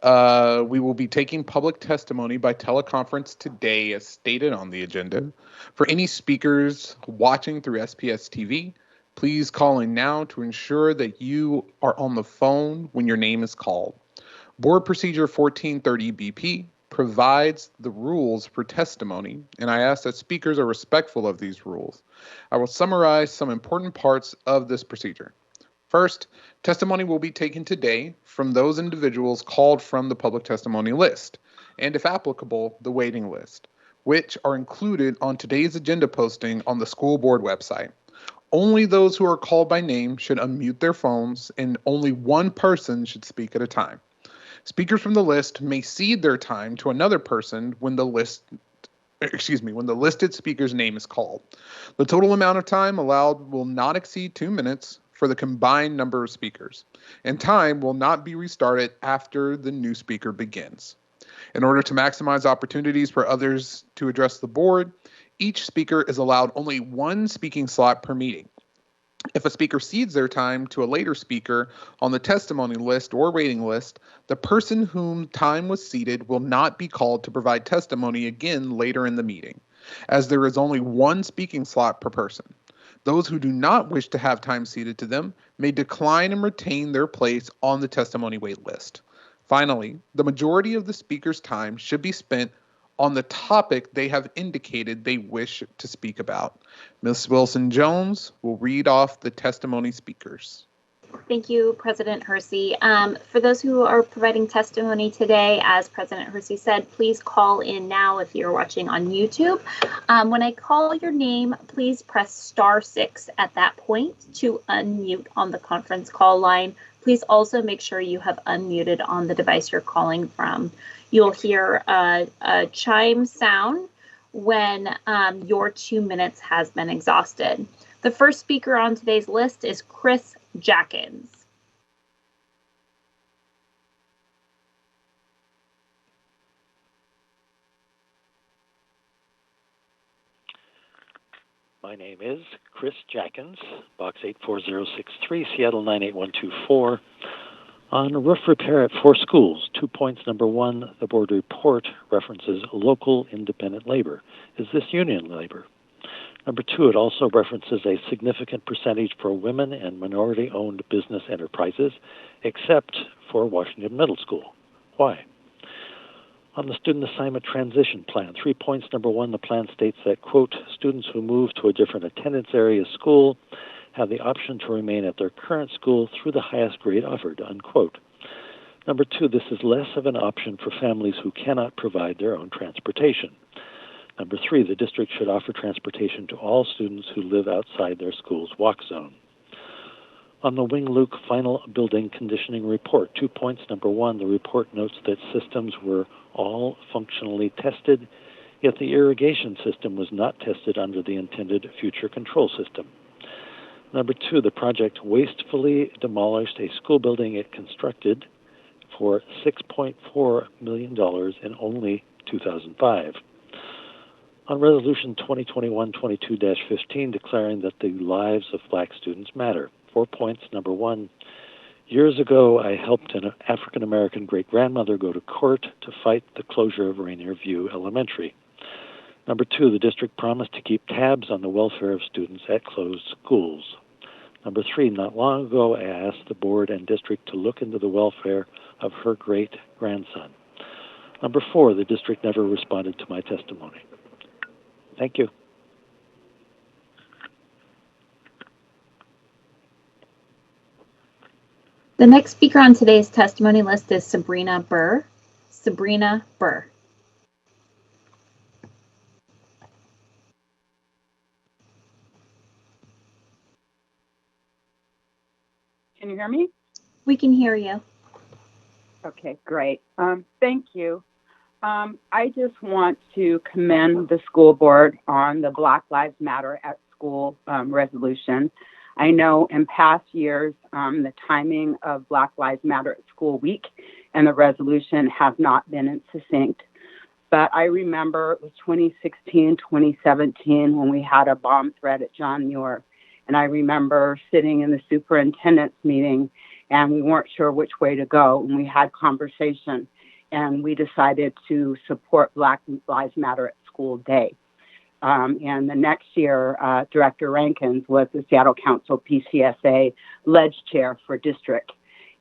Speaker 1: We will be taking public testimony by teleconference today, as stated on the agenda. For any speakers watching through SPS TV, please call in now to ensure that you are on the phone when your name is called. Board Procedure 1430 BP provides the rules for testimony, and I ask that speakers are respectful of these rules. I will summarize some important parts of this procedure. First, testimony will be taken today from those individuals called from the public testimony list, and if applicable, the waiting list, which are included on today's agenda posting on the school board website. Only those who are called by name should unmute their phones, and only one person should speak at a time. Speakers from the list may cede their time to another person when the listed speaker's name is called. The total amount of time allowed will not exceed 2 minutes for the combined number of speakers, and time will not be restarted after the new speaker begins. In order to maximize opportunities for others to address the board, each speaker is allowed only one speaking slot per meeting. If a speaker cedes their time to a later speaker on the testimony list or waiting list, the person whom time was ceded will not be called to provide testimony again later in the meeting, as there is only one speaking slot per person. Those who do not wish to have time ceded to them may decline and retain their place on the testimony wait list. Finally, the majority of the speaker's time should be spent on the topic they have indicated they wish to speak about. Ms. Wilson-Jones will read off the testimony speakers.
Speaker 2: Thank you, President Hersey. For those who are providing testimony today, as President Hersey said, please call in now if you're watching on YouTube. When I call your name, please press *6 at that point to unmute on the conference call line. Please also make sure you have unmuted on the device you're calling from. You'll hear a chime sound when your 2 minutes has been exhausted. The first speaker on today's list is Chris Jackins.
Speaker 8: My name is Chris Jackins, Box 84063, Seattle 98124. On roof repair at 4 schools, 2 points. Number 1, the board report references local independent labor. Is this union labor? Number 2, it also references a significant percentage for women and minority-owned business enterprises, except for Washington Middle School. Why? On the student assignment transition plan, 3 points. Number 1, the plan states that, quote, students who move to a different attendance area school have the option to remain at their current school through the highest grade offered, unquote. Number 2, this is less of an option for families who cannot provide their own transportation. Number 3, the district should offer transportation to all students who live outside their school's walk zone. On the Wing Luke final building conditioning report, 2 points. Number 1, the report notes that systems were all functionally tested, yet the irrigation system was not tested under the intended future control system. Number 2, the project wastefully demolished a school building it constructed for $6.4 million in only 2005. On Resolution 2021-22-15, declaring that the lives of Black students matter. 4 points. Number 1, years ago, I helped an African-American great-grandmother go to court to fight the closure of Rainier View Elementary. Number 2, the district promised to keep tabs on the welfare of students at closed schools. Number 3, not long ago, I asked the board and district to look into the welfare of her great-grandson. Number 4, the district never responded to my testimony. Thank you.
Speaker 2: The next speaker on today's testimony list is Sabrina Burr. Sabrina Burr.
Speaker 9: Can you hear me?
Speaker 2: We can hear you.
Speaker 9: Okay, great. Thank you. I just want to commend the school board on the Black Lives Matter at School resolution. I know in past years, the timing of Black Lives Matter at School week and the resolution have not been in sync. But I remember it was 2016, 2017 when we had a bomb threat at John Muir. And I remember sitting in the superintendent's meeting and we weren't sure which way to go. And we had conversation and we decided to support Black Lives Matter at School Day. And the next year, Director Rankins was the Seattle Council PCSA Ledge Chair for District.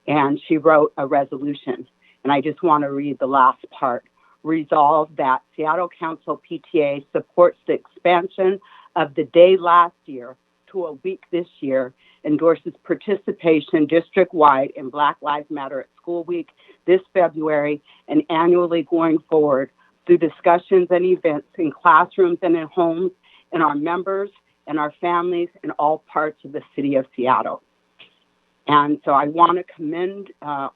Speaker 9: And she wrote a resolution. And I just want to read the last part. Resolve that Seattle Council PTA supports the expansion of the day last year to a week this year, endorses participation district-wide in Black Lives Matter at School Week this February and annually going forward through discussions and events in classrooms and in homes, and our members and our families in all parts of the city of Seattle. And so I want to commend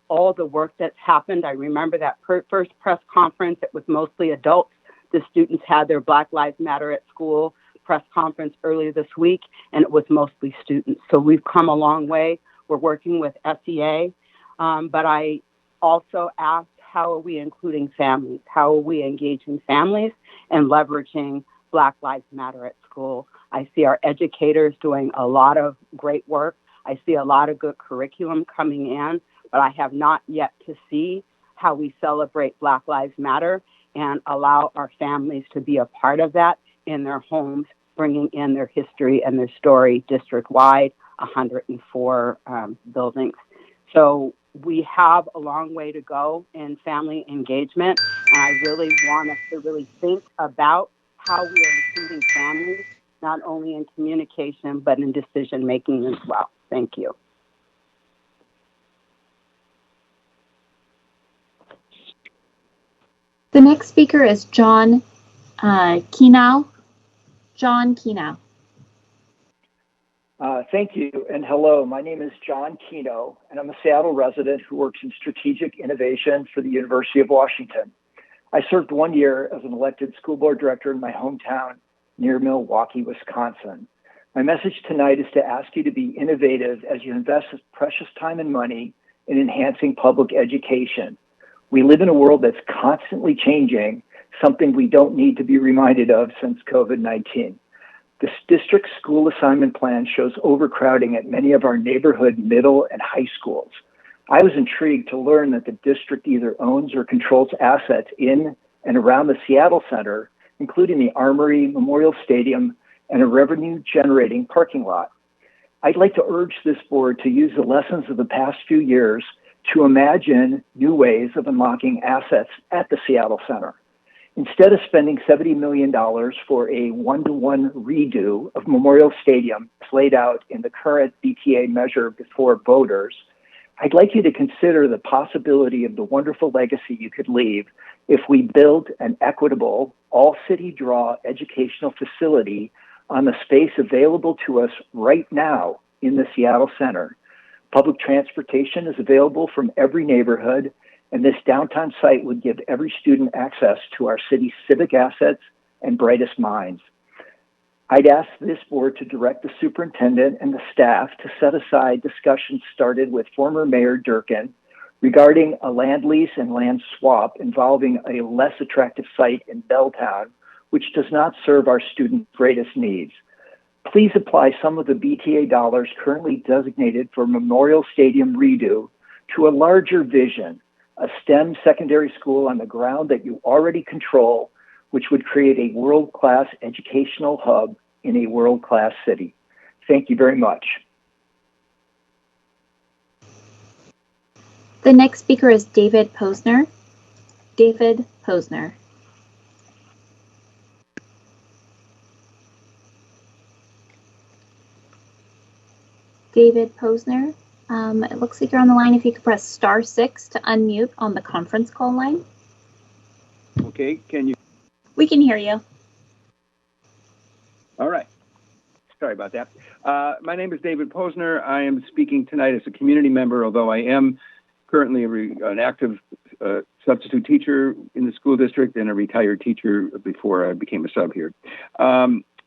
Speaker 9: all the work that's happened. I remember that first press conference, it was mostly adults. The students had their Black Lives Matter at School press conference earlier this week, and it was mostly students. So we've come a long way. We're working with SEA, but I also asked, how are we including families? How are we engaging families and leveraging Black Lives Matter at School? I see our educators doing a lot of great work. I see a lot of good curriculum coming in, but I have not yet to see how we celebrate Black Lives Matter and allow our families to be a part of that in their homes, bringing in their history and their story district-wide, 104 buildings. So we have a long way to go in family engagement, and I really want us to really think about how we are including families, not only in communication, but in decision-making as well. Thank you.
Speaker 2: The next speaker is John Kenow. John Kenow.
Speaker 10: Thank you, and hello. My name is John Kenow, and I'm a Seattle resident who works in strategic innovation for the University of Washington. I served 1 year as an elected school board director in my hometown near Milwaukee, Wisconsin. My message tonight is to ask you to be innovative as you invest precious time and money in enhancing public education. We live in a world that's constantly changing, something we don't need to be reminded of since COVID-19. This district school assignment plan shows overcrowding at many of our neighborhood middle and high schools. I was intrigued to learn that the district either owns or controls assets in and around the Seattle Center, including the Armory, Memorial Stadium, and a revenue-generating parking lot. I'd like to urge this board to use the lessons of the past few years to imagine new ways of unlocking assets at the Seattle Center. Instead of spending $70 million for a one-to-one redo of Memorial Stadium played out in the current BTA measure before voters, I'd like you to consider the possibility of the wonderful legacy you could leave if we build an equitable, all-city draw educational facility on the space available to us right now in the Seattle Center. Public transportation is available from every neighborhood, and this downtown site would give every student access to our city's civic assets and brightest minds. I'd ask this board to direct the superintendent and the staff to set aside discussions started with former Mayor Durkin regarding a land lease and land swap involving a less attractive site in Belltown, which does not serve our students' greatest needs. Please apply some of the BTA dollars currently designated for Memorial Stadium redo to a larger vision, a STEM secondary school on the ground that you already control, which would create a world-class educational hub in a world-class city. Thank you very much.
Speaker 2: The next speaker is David Posner. David Posner. David Posner, It looks like you're on the line. If you could press *6 to unmute on the conference call line.
Speaker 11: Okay, can you?
Speaker 2: We can hear you.
Speaker 11: All right. Sorry about that. My name is David Posner. I am speaking tonight as a community member, although I am currently an active substitute teacher in the school district and a retired teacher before I became a sub here.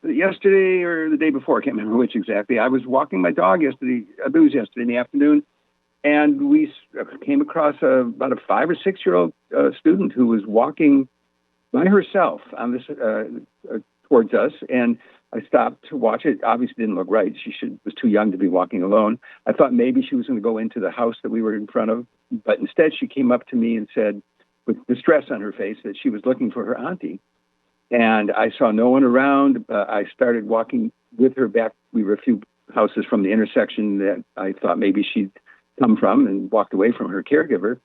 Speaker 11: Yesterday or the day before, I can't remember which exactly, I was walking my dog yesterday, I believe it was yesterday in the afternoon, and we came across about a 5 or 6 year old student who was walking by herself on this towards us, and I stopped to watch it. Obviously didn't look right. She was too young to be walking alone. I thought maybe she was going to go into the house that we were in front of, but instead she came up to me and said, with distress on her face, that she was looking for her auntie. And I saw no one around. I started walking with her back. We were a few houses from the intersection that I thought maybe she'd come from, and walked away from her caregiver.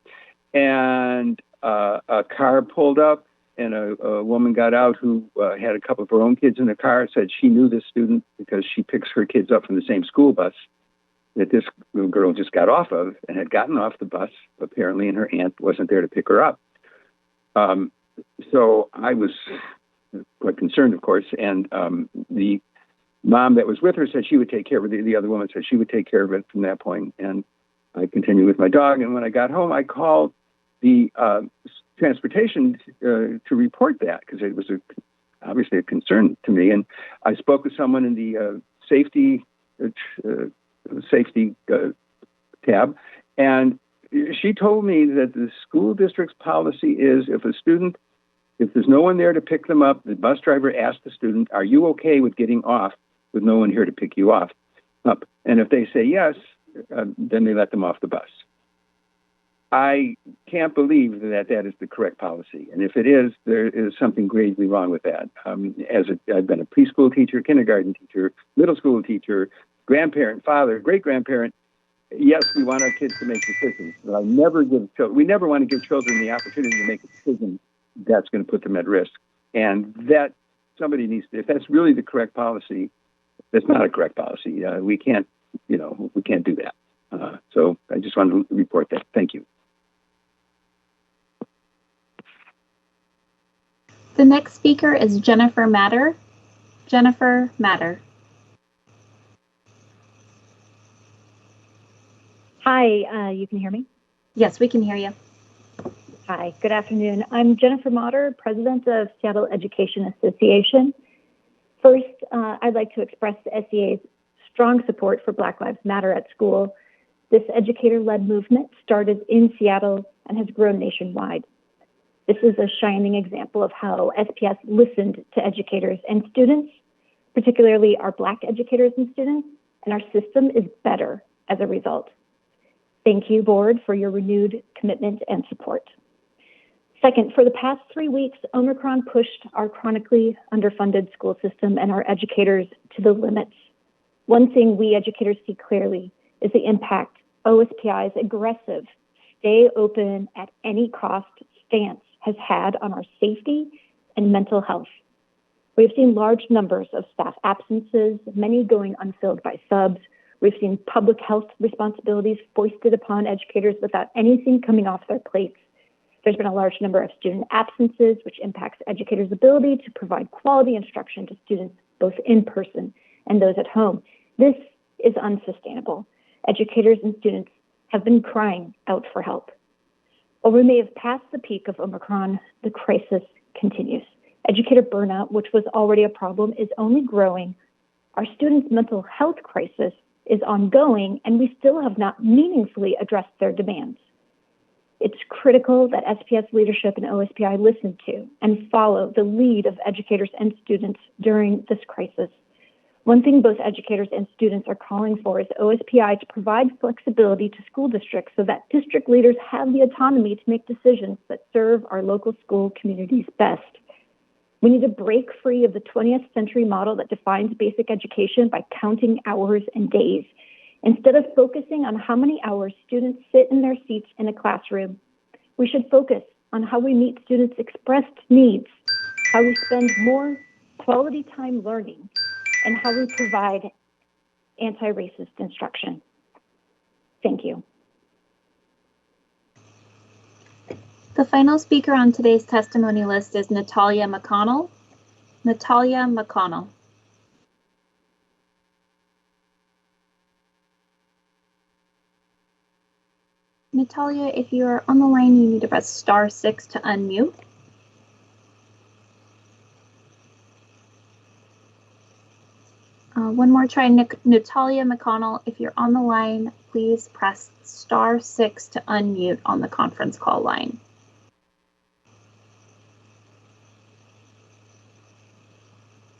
Speaker 11: And a car pulled up, and a woman got out who had a couple of her own kids in the car, said she knew this student because she picks her kids up from the same school bus that this little girl just got off of, and had gotten off the bus, apparently, and her aunt wasn't there to pick her up. So I was quite concerned, of course, and the mom that was with her said she would take care of it. The other woman said she would take care of it from that point, and I continued with my dog. And when I got home, I called the transportation to report that, because it was obviously a concern to me. And I spoke with someone in the safety tab, and she told me that the school district's policy is if there's no one there to pick them up, the bus driver asks the student, "Are you okay with getting off with no one here to pick you up?" And if they say yes, then they let them off the bus. I can't believe that is the correct policy. And if it is, there is something gravely wrong with that. I've been a preschool teacher, kindergarten teacher, middle school teacher, grandparent, father, great-grandparent. Yes, we want our kids to make decisions, but we never want to give children the opportunity to make a decision that's going to put them at risk. And that somebody needs to, if that's really the correct policy, that's not a correct policy. We can't do that. So I just wanted to report that. Thank you.
Speaker 2: The next speaker is Jennifer Matter. Jennifer Matter.
Speaker 12: Hi, you can hear me?
Speaker 2: Yes, we can hear you.
Speaker 12: Hi, good afternoon. I'm Jennifer Matter, president of Seattle Education Association. First, I'd like to express the SEA's strong support for Black Lives Matter at school. This educator-led movement started in Seattle and has grown nationwide. This is a shining example of how SPS listened to educators and students, particularly our Black educators and students, and our system is better as a result. Thank you, board, for your renewed commitment and support. Second, for the past 3 weeks, Omicron pushed our chronically underfunded school system and our educators to the limits. One thing we educators see clearly is the impact OSPI's aggressive stay open at any cost stance has had on our safety and mental health. We've seen large numbers of staff absences, many going unfilled by subs. We've seen public health responsibilities foisted upon educators without anything coming off their plates. There's been a large number of student absences, which impacts educators' ability to provide quality instruction to students both in person and those at home. This is unsustainable. Educators and students have been crying out for help. While we may have passed the peak of Omicron, the crisis continues. Educator burnout, which was already a problem, is only growing. Our students' mental health crisis is ongoing, and we still have not meaningfully addressed their demands. It's critical that SPS leadership and OSPI listen to and follow the lead of educators and students during this crisis. One thing both educators and students are calling for is OSPI to provide flexibility to school districts so that district leaders have the autonomy to make decisions that serve our local school communities best. We need to break free of the 20th century model that defines basic education by counting hours and days. Instead of focusing on how many hours students sit in their seats in a classroom, we should focus on how we meet students' expressed needs, how we spend more quality time learning, and how we provide anti-racist instruction. Thank you.
Speaker 2: The final speaker on today's testimony list is Natalia McConnell. Natalia McConnell. Natalia, if you're on the line, you need to press *6 to unmute. One more try, Natalia McConnell, if you're on the line, please press *6 to unmute on the conference call line.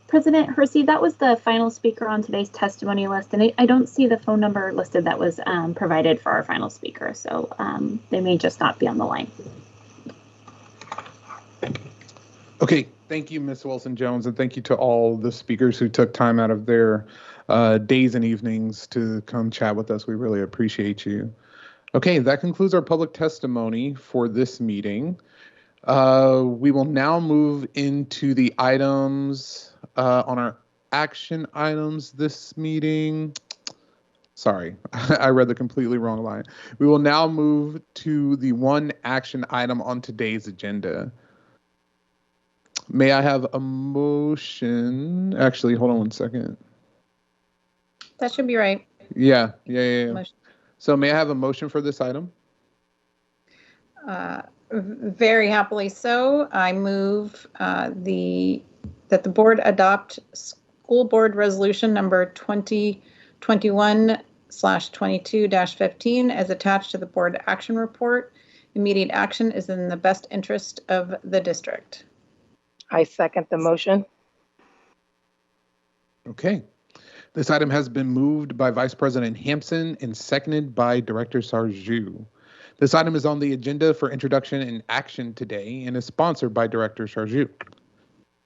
Speaker 2: President Hersey, that was the final speaker on today's testimony list, and I don't see the phone number listed that was provided for our final speaker, so they may just not be on the line.
Speaker 1: Okay, thank you, Ms. Wilson-Jones, and thank you to all the speakers who took time out of their days and evenings to come chat with us. We really appreciate you. Okay, that concludes our public testimony for this meeting. We will now move into the items on our action items this meeting. Sorry, I read the completely wrong line. We will now move to the one action item on today's agenda. May I have a motion? Actually, hold on one second.
Speaker 6: That should be right.
Speaker 1: Yeah.
Speaker 6: Motion.
Speaker 1: So may I have a motion for this item?
Speaker 6: Very happily so. I move that the board adopt School Board Resolution number 2021/22-15 as attached to the board action report. Immediate action is in the best interest of the district.
Speaker 13: I second the motion.
Speaker 1: Okay. This item has been moved by Vice President Hampson and seconded by Director Sarju. This item is on the agenda for introduction and action today and is sponsored by Director Sarju.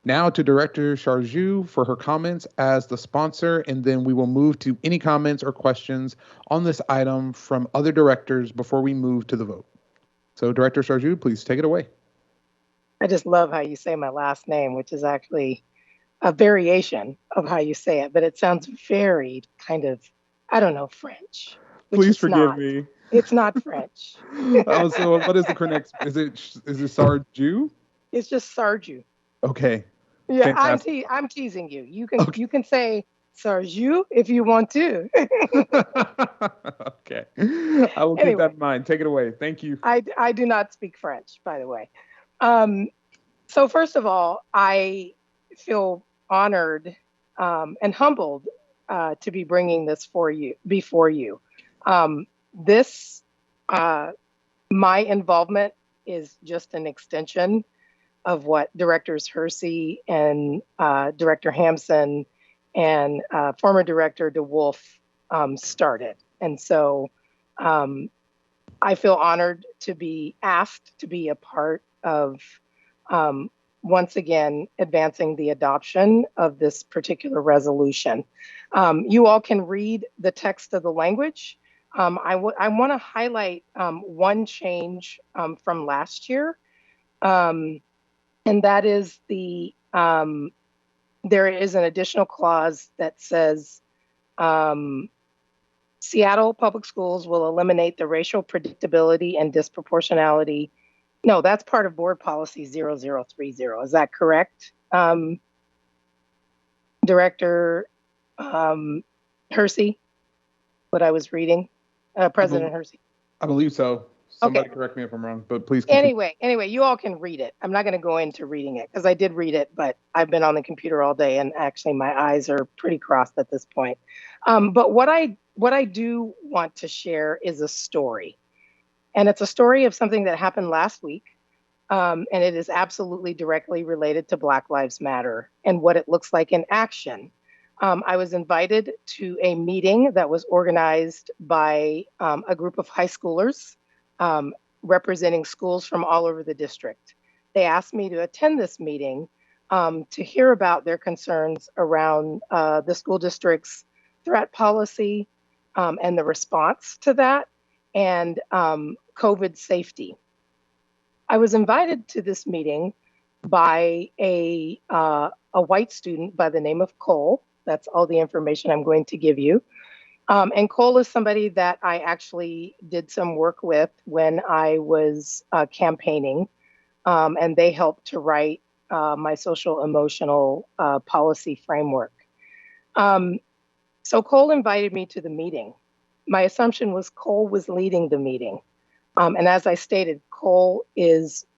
Speaker 1: Now to Director Sarju for her comments as the sponsor, and then we will move to any comments or questions on this item from other directors before we move to the vote. So Director Sarju, please take it away.
Speaker 13: I just love how you say my last name, which is actually a variation of how you say it, but it sounds very kind of, I don't know, French.
Speaker 1: Please forgive me.
Speaker 13: It's not French.
Speaker 1: Oh, so what is the correct? Is it Sarju?
Speaker 13: It's just Sarju.
Speaker 1: Okay.
Speaker 13: Yeah, I'm teasing you. You can say Sarju if you want to.
Speaker 1: Okay. I will keep that in mind. Take it away. Thank you.
Speaker 13: I do not speak French, by the way. So first of all, I feel honored and humbled to be bringing this before you. My involvement is just an extension of what Directors Hersey and Director Hampson and former Director DeWolf started. And so I feel honored to be asked to be a part of, once again, advancing the adoption of this particular resolution. You all can read the text of the language. I want to highlight one change from last year, and that is there is an additional clause that says Seattle Public Schools will eliminate the racial predictability and disproportionality. No, that's part of Board Policy 0030. Is that correct, Director Hersey? What I was reading, President Hersey.
Speaker 1: I believe so. Somebody correct me if I'm wrong, but please continue.
Speaker 13: Anyway, you all can read it. I'm not going to go into reading it because I did read it, but I've been on the computer all day and actually my eyes are pretty crossed at this point. But what I do want to share is a story. And it's a story of something that happened last week. And it is absolutely directly related to Black Lives Matter and what it looks like in action. I was invited to a meeting that was organized by a group of high schoolers representing schools from all over the district. They asked me to attend this meeting to hear about their concerns around the school district's threat policy and the response to that, and COVID safety. I was invited to this meeting by a white student by the name of Cole. That's all the information I'm going to give you. And Cole is somebody that I actually did some work with when I was campaigning, and they helped to write my social emotional policy framework. So Cole invited me to the meeting. My assumption was Cole was leading the meeting. And as I stated, Cole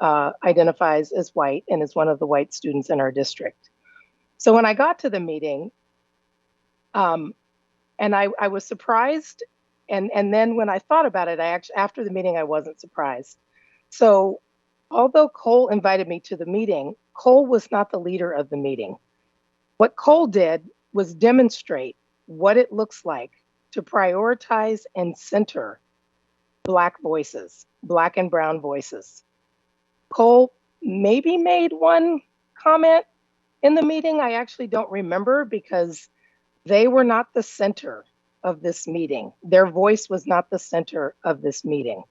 Speaker 13: identifies as white and is one of the white students in our district. So when I got to the meeting, and I was surprised, and then when I thought about it, after the meeting, I wasn't surprised. So although Cole invited me to the meeting, Cole was not the leader of the meeting. What Cole did was demonstrate what it looks like to prioritize and center Black voices, Black and brown voices. Cole maybe made one comment in the meeting. I actually don't remember because they were not the center of this meeting. Their voice was not the center of this meeting.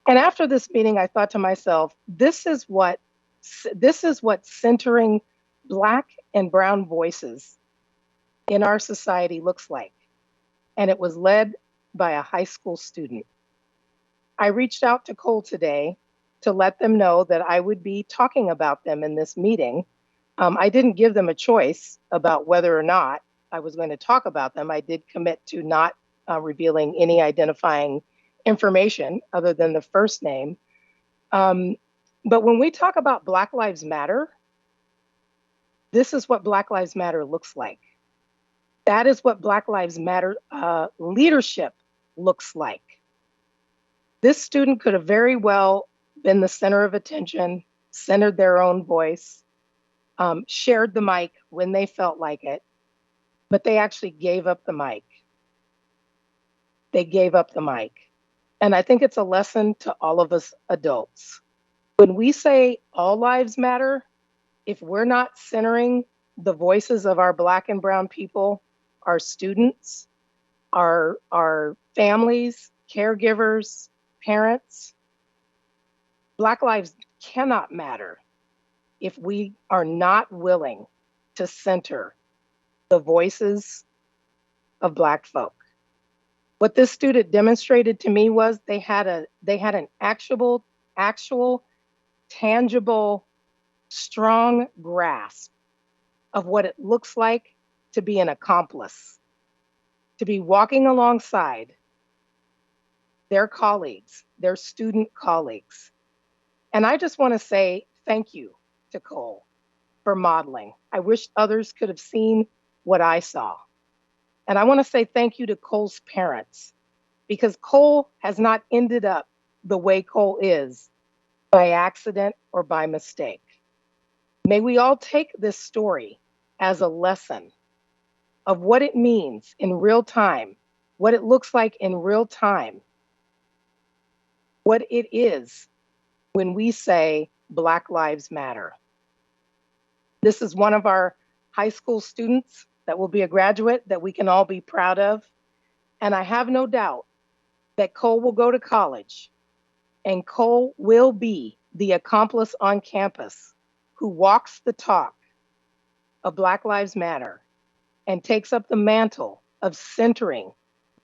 Speaker 13: And after this meeting, I thought to myself, this is what centering Black and brown voices in our society looks like. And it was led by a high school student. I reached out to Cole today to let them know that I would be talking about them in this meeting. I didn't give them a choice about whether or not I was going to talk about them. I did commit to not revealing any identifying information other than the first name. But when we talk about Black Lives Matter, this is what Black Lives Matter looks like. That is what Black Lives Matter leadership looks like. This student could have very well been the center of attention, centered their own voice, shared the mic when they felt like it, but they actually gave up the mic. They gave up the mic. And I think it's a lesson to all of us adults. When we say all lives matter, if we're not centering the voices of our Black and brown people, our students, our families, caregivers, parents, Black lives cannot matter if we are not willing to center the voices of Black folk. What this student demonstrated to me was they had an actual, tangible, strong grasp of what it looks like to be an accomplice, to be walking alongside their colleagues, their student colleagues. And I just want to say thank you to Cole for modeling. I wish others could have seen what I saw. And I want to say thank you to Cole's parents, because Cole has not ended up the way Cole is by accident or by mistake. May we all take this story as a lesson of what it means in real time, what it looks like in real time, what it is when we say Black Lives Matter. This is one of our high school students that will be a graduate that we can all be proud of. And I have no doubt that Cole will go to college and Cole will be the accomplice on campus who walks the talk of Black Lives Matter and takes up the mantle of centering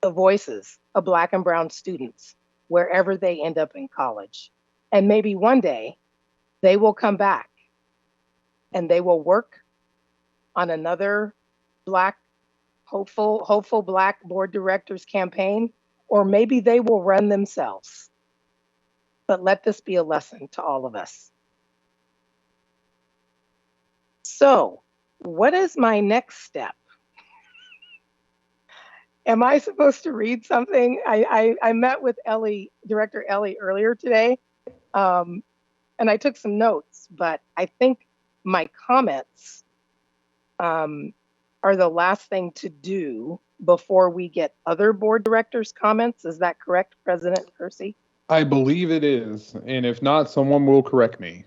Speaker 13: the voices of Black and brown students wherever they end up in college. And maybe one day they will come back and they will work on another Black, hopeful Black board directors campaign, or maybe they will run themselves. But let this be a lesson to all of us. So, what is my next step? Am I supposed to read something? I met with Director Ellie earlier today, and I took some notes, but I think my comments are the last thing to do before we get other board directors' comments. Is that correct, President Hersey?
Speaker 1: I believe it is. And if not, someone will correct me.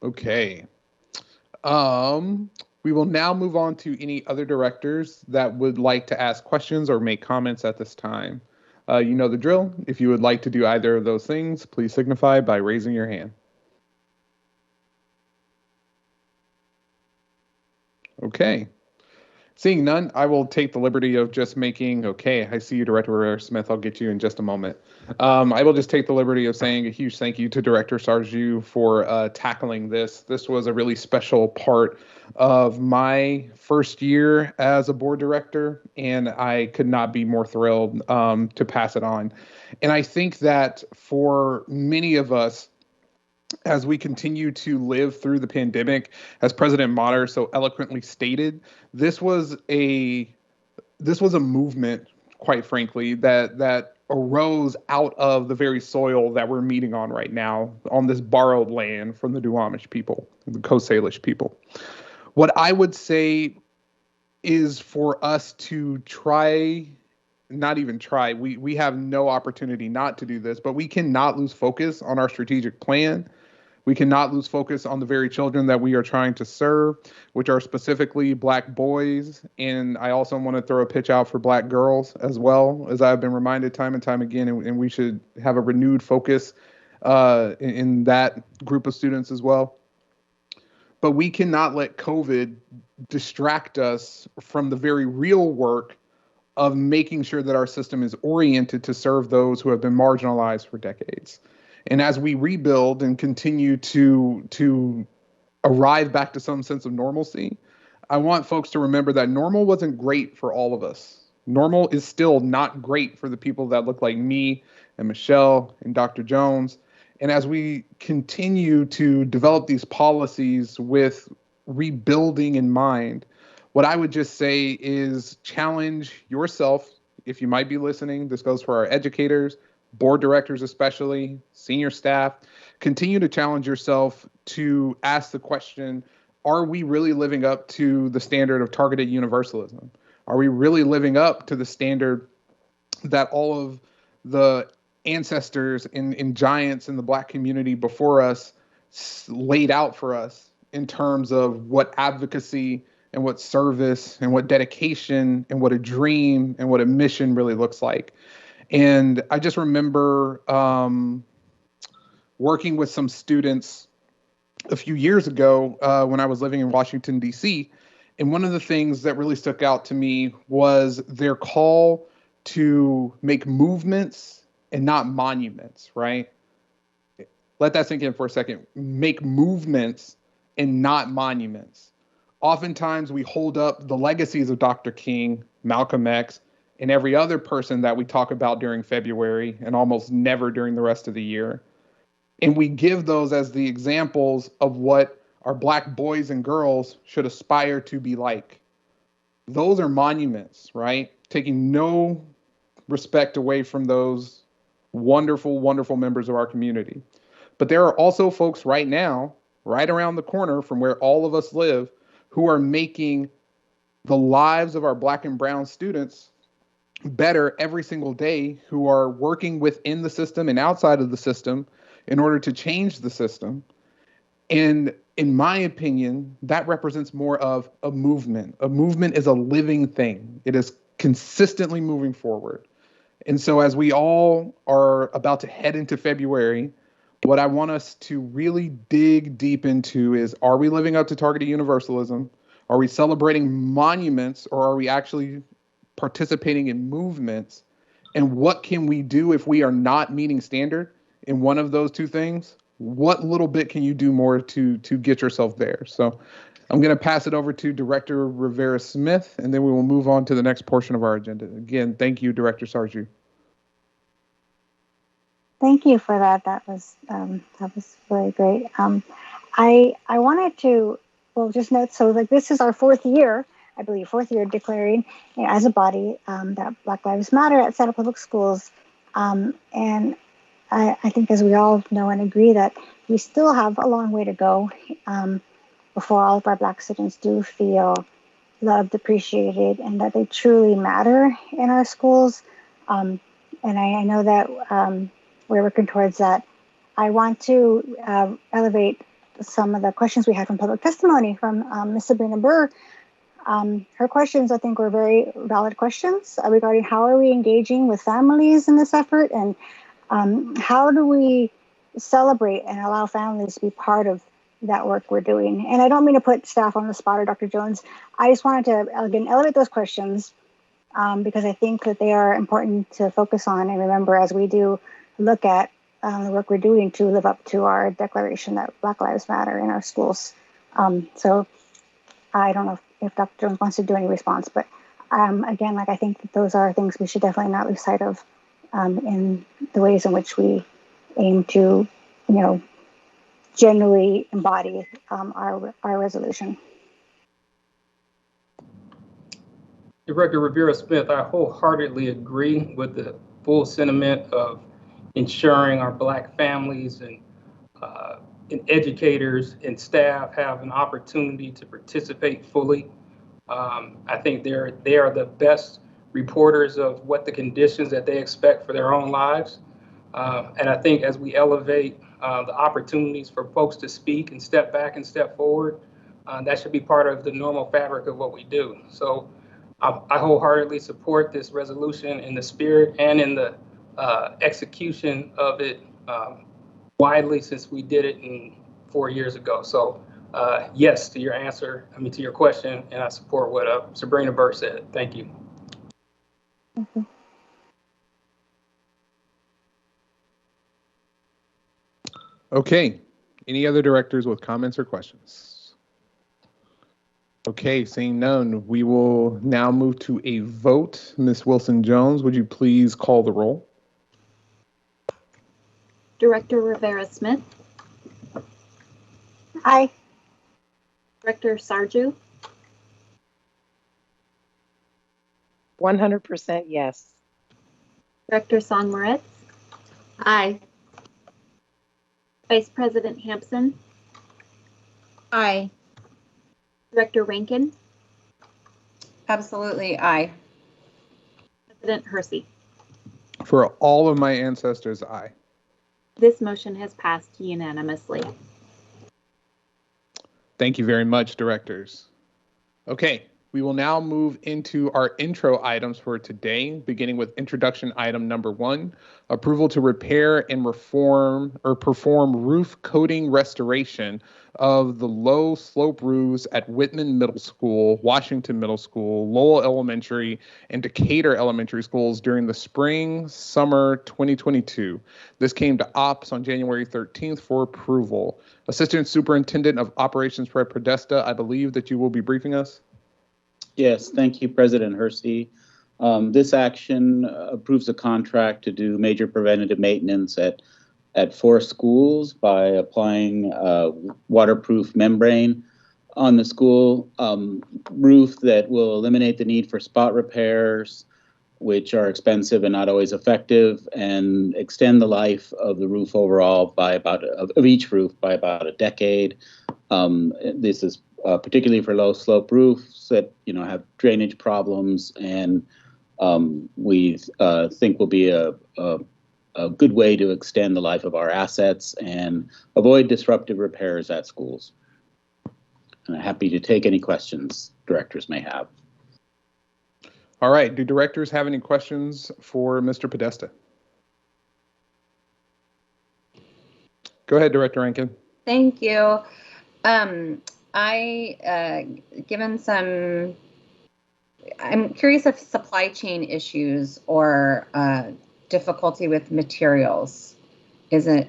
Speaker 1: Okay. We will now move on to any other directors that would like to ask questions or make comments at this time. You know the drill. If you would like to do either of those things, please signify by raising your hand. Okay. Seeing none, I will take the liberty of just making, okay, I see you, Director Rivera-Smith. I'll get you in just a moment. I will just take the liberty of saying a huge thank you to Director Sarju for tackling this. This was a really special part of my first year as a board director, and I could not be more thrilled to pass it on. And I think that for many of us, as we continue to live through the pandemic, as President Motter so eloquently stated, this was a movement, quite frankly, that arose out of the very soil that we're meeting on right now, on this borrowed land from the Duwamish people, the Coast Salish people. What I would say is for us to try, not even try, we have no opportunity not to do this, but we cannot lose focus on our strategic plan. We cannot lose focus on the very children that we are trying to serve, which are specifically Black boys. And I also want to throw a pitch out for Black girls as well, as I've been reminded time and time again, and we should have a renewed focus in that group of students as well. But we cannot let COVID distract us from the very real work of making sure that our system is oriented to serve those who have been marginalized for decades. And as we rebuild and continue to arrive back to some sense of normalcy, I want folks to remember that normal wasn't great for all of us. Normal is still not great for the people that look like me and Michelle and Dr. Jones. And as we continue to develop these policies with rebuilding in mind, what I would just say is challenge yourself. If you might be listening, this goes for our educators, board directors especially, senior staff. Continue to challenge yourself to ask the question, are we really living up to the standard of targeted universalism? Are we really living up to the standard that all of the ancestors and giants in the Black community before us laid out for us in terms of what advocacy and what service and what dedication and what a dream and what a mission really looks like? And I just remember working with some students a few years ago when I was living in Washington, D.C. And one of the things that really stuck out to me was their call to make movements and not monuments, right? Let that sink in for a second. Make movements and not monuments. Oftentimes we hold up the legacies of Dr. King, Malcolm X, and every other person that we talk about during February and almost never during the rest of the year. And we give those as the examples of what our Black boys and girls should aspire to be like. Those are monuments, right? Taking no respect away from those wonderful, wonderful members of our community. But there are also folks right now, right around the corner from where all of us live, who are making the lives of our Black and brown students better every single day, who are working within the system and outside of the system in order to change the system. And in my opinion, that represents more of a movement. A movement is a living thing. It is consistently moving forward. And so as we all are about to head into February, what I want us to really dig deep into is, are we living up to targeted universalism? Are we celebrating monuments, or are we actually participating in movements? And what can we do if we are not meeting standard in one of those two things? What little bit can you do more to get yourself there? So I'm going to pass it over to Director Rivera-Smith, and then we will move on to the next portion of our agenda. Again, thank you, Director Sarju.
Speaker 3: Thank you for that. That was really great. I wanted to just note, so like this is our fourth year declaring, as a body, that Black Lives Matter at Seattle Public Schools, and I think, as we all know and agree, that we still have a long way to go before all of our Black students do feel loved, appreciated, and that they truly matter in our schools. And I know that we're working towards that. I want to elevate some of the questions we had from public testimony from Ms. Sabrina Burr. Her questions, I think, were very valid questions regarding how are we engaging with families in this effort, and how do we celebrate and allow families to be part of that work we're doing. And I don't mean to put staff on the spot or Dr. Jones. I just wanted to, again, elevate those questions because I think that they are important to focus on and remember as we do look at the work we're doing to live up to our declaration that Black Lives Matter in our schools. So I don't know if Dr. Jones wants to do any response, but again, like I think that those are things we should definitely not lose sight of in the ways in which we aim to, generally embody our resolution.
Speaker 4: Director Rivera-Smith, I wholeheartedly agree with the full sentiment of ensuring our Black families and educators and staff have an opportunity to participate fully. I think they are the best reporters of what the conditions that they expect for their own lives. And I think as we elevate the opportunities for folks to speak and step back and step forward, that should be part of the normal fabric of what we do. So I wholeheartedly support this resolution in the spirit and in the execution of it widely since we did it 4 years ago. So yes to your answer, to your question, and I support what Sabrina Burr said. Thank you.
Speaker 3: Mm-hmm.
Speaker 1: Okay, any other directors with comments or questions? Okay, seeing none, we will now move to a vote. Ms. Wilson-Jones, would you please call the roll?
Speaker 2: Director Rivera-Smith.
Speaker 3: Aye.
Speaker 2: Director Sarju.
Speaker 13: 100% yes.
Speaker 2: Director Song-Moritz.
Speaker 14: Aye.
Speaker 2: Vice President Hampson.
Speaker 6: Aye.
Speaker 2: Director Rankin.
Speaker 7: Absolutely, aye.
Speaker 2: President Hersey.
Speaker 1: For all of my ancestors, aye.
Speaker 2: This motion has passed unanimously.
Speaker 1: Thank you very much, directors. Okay, we will now move into our intro items for today, beginning with introduction item number 1, approval to repair and perform roof coating restoration of the low slope roofs at Whitman Middle School, Washington Middle School, Lowell Elementary, and Decatur Elementary Schools during the spring, summer 2022. This came to OPS on January 13th for approval. Assistant Superintendent of Operations Fred Podesta, I believe that you will be briefing us.
Speaker 15: Yes, thank you, President Hersey. This action approves a contract to do major preventative maintenance at 4 schools by applying waterproof membrane on the school roof that will eliminate the need for spot repairs, which are expensive and not always effective, and extend the life of the roof overall of each roof by about a decade. This is particularly for low slope roofs that have drainage problems, and we think will be a good way to extend the life of our assets and avoid disruptive repairs at schools. And I'm happy to take any questions directors may have.
Speaker 1: All right, do directors have any questions for Mr. Podesta? Go ahead, Director Rankin.
Speaker 7: Thank you. I'm curious if supply chain issues or difficulty with materials will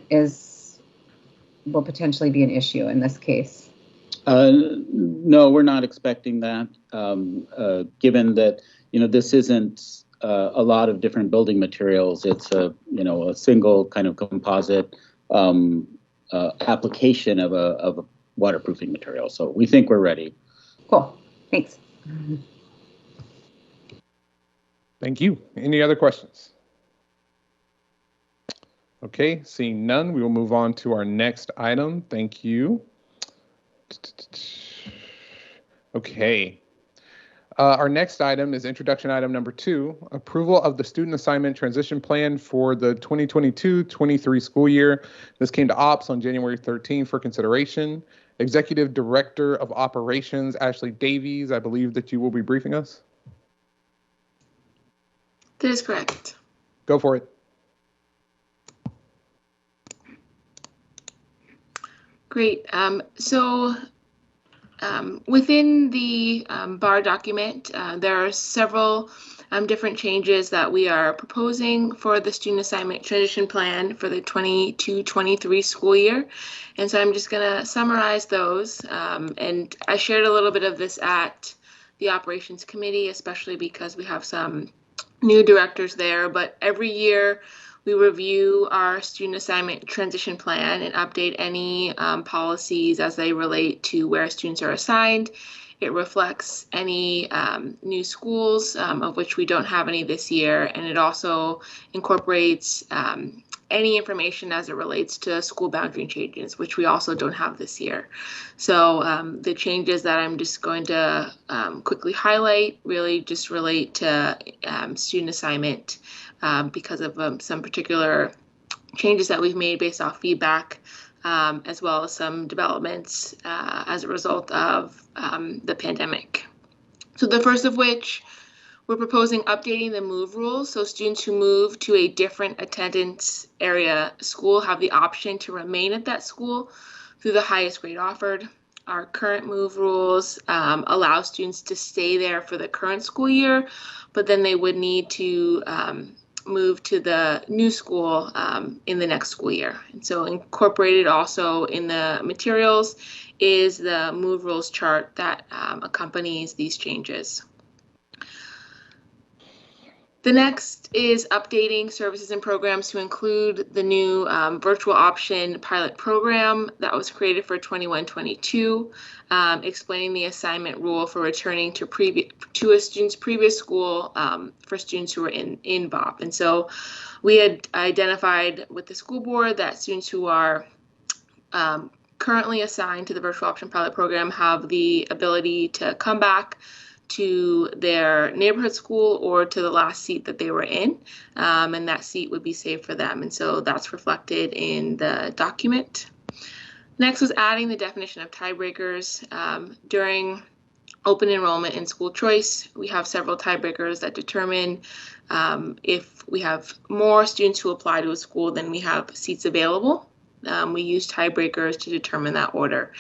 Speaker 7: potentially be an issue in this case.
Speaker 15: No, we're not expecting that. Given that this isn't a lot of different building materials, it's a single kind of composite application of a waterproofing material. So we think we're ready.
Speaker 7: Cool. Thanks.
Speaker 1: Thank you. Any other questions? Okay, seeing none, we will move on to our next item. Thank you. Okay. Our next item is introduction item number 2, approval of the student assignment transition plan for the 2022-23 school year. This came to OPS on January 13th for consideration. Executive Director of Operations, Ashley Davies, I believe that you will be briefing us.
Speaker 14: That is correct.
Speaker 1: Go for it.
Speaker 14: Great. Within the BAR document, there are several different changes that we are proposing for the student assignment transition plan for the 22-23 school year. And so I'm just going to summarize those. And I shared a little bit of this at the operations committee, especially because we have some new directors there. But every year we review our student assignment transition plan and update any policies as they relate to where students are assigned. It reflects any new schools, of which we don't have any this year, and it also incorporates any information as it relates to school boundary changes, which we also don't have this year. So the changes that I'm just going to quickly highlight really just relate to student assignment because of some particular changes that we've made based off feedback, as well as some developments as a result of the pandemic. So the first of which, we're proposing updating the move rules. So students who move to a different attendance area school have the option to remain at that school through the highest grade offered. Our current move rules allow students to stay there for the current school year, but then they would need to move to the new school in the next school year. And so incorporated also in the materials is the move rules chart that accompanies these changes. The next is updating services and programs to include the new virtual option pilot program that was created for 21-22, explaining the assignment rule for returning to a student's previous school for students who are in BOP. And so we had identified with the school board that students who are currently assigned to the virtual option pilot program have the ability to come back to their neighborhood school or to the last seat that they were in, and that seat would be saved for them. And so that's reflected in the document. Next was adding the definition of tiebreakers. During open enrollment and school choice, we have several tiebreakers that determine if we have more students who apply to a school than we have seats available. We use tiebreakers to determine that order.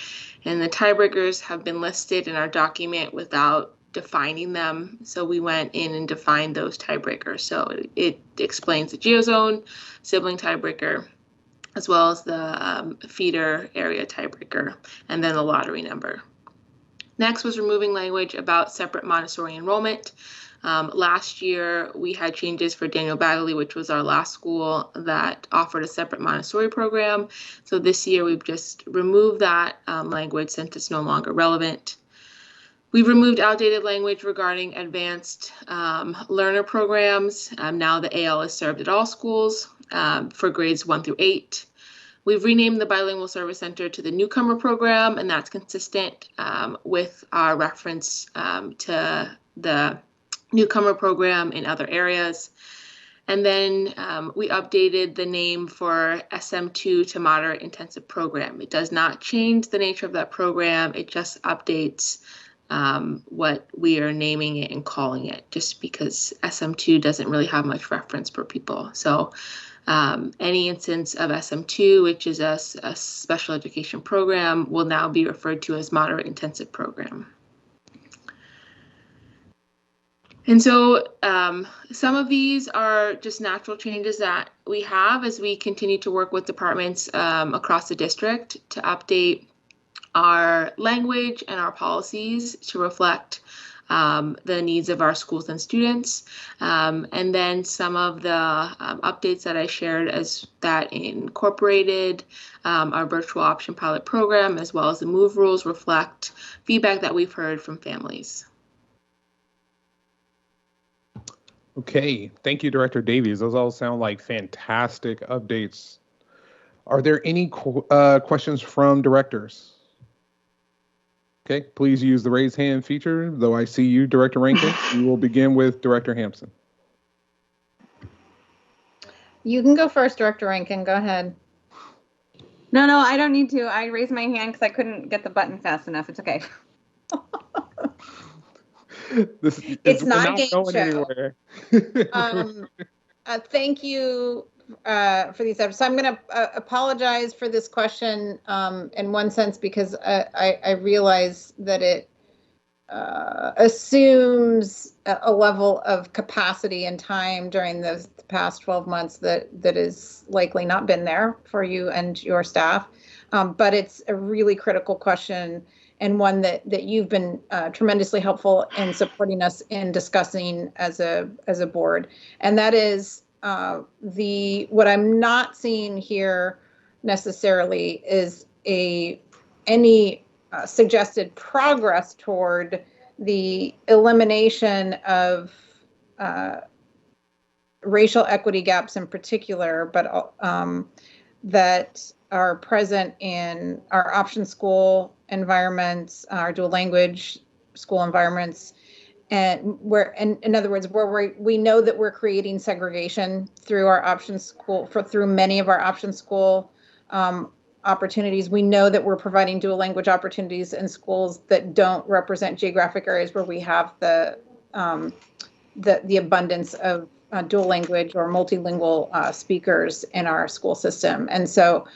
Speaker 14: And the tiebreakers have been listed in our document without defining them. So we went in and defined those tiebreakers. So it explains the geozone, sibling tiebreaker, as well as the feeder area tiebreaker, and then the lottery number. Next was removing language about separate Montessori enrollment. Last year, we had changes for Daniel Bagley, which was our last school that offered a separate Montessori program. So this year, we've just removed that language since it's no longer relevant. We've removed outdated language regarding advanced learner programs. Now the AL is served at all schools for grades 1 through 8. We've renamed the Bilingual Service Center to the Newcomer Program, and that's consistent with our reference to the Newcomer Program in other areas. And then we updated the name for SM2 to Moderate Intensive Program. It does not change the nature of that program. It just updates what we are naming it and calling it, just because SM2 doesn't really have much reference for people. So any instance of SM2, which is a special education program, will now be referred to as Moderate Intensive Program. And so some of these are just natural changes that we have as we continue to work with departments across the district to update our language and our policies to reflect the needs of our schools and students. And then some of the updates that I shared as that incorporated our virtual option pilot program, as well as the move rules, reflect feedback that we've heard from families.
Speaker 1: Okay, thank you, Director Davies. Those all sound like fantastic updates. Are there any questions from directors? Okay, please use the raise hand feature. Though I see you, Director Rankin. We will begin with Director Hampson.
Speaker 6: You can go first, Director Rankin. Go ahead.
Speaker 7: No, I don't need to. I raised my hand because I couldn't get the button fast enough. It's okay.
Speaker 6: It's not a game show. Thank you for these items. So I'm going to apologize for this question in one sense, because I realize that it assumes a level of capacity and time during the past 12 months that has likely not been there for you and your staff. But it's a really critical question, and one that you've been tremendously helpful in supporting us in discussing as a board. And that is what I'm not seeing here necessarily is any suggested progress toward the elimination of racial equity gaps in particular, but that are present in our option school environments, our dual language school environments, and in other words, where we know that we're creating segregation through our option school, through many of our option school opportunities. We know that we're providing dual language opportunities in schools that don't represent geographic areas where we have the abundance of dual language or multilingual speakers in our school system. And so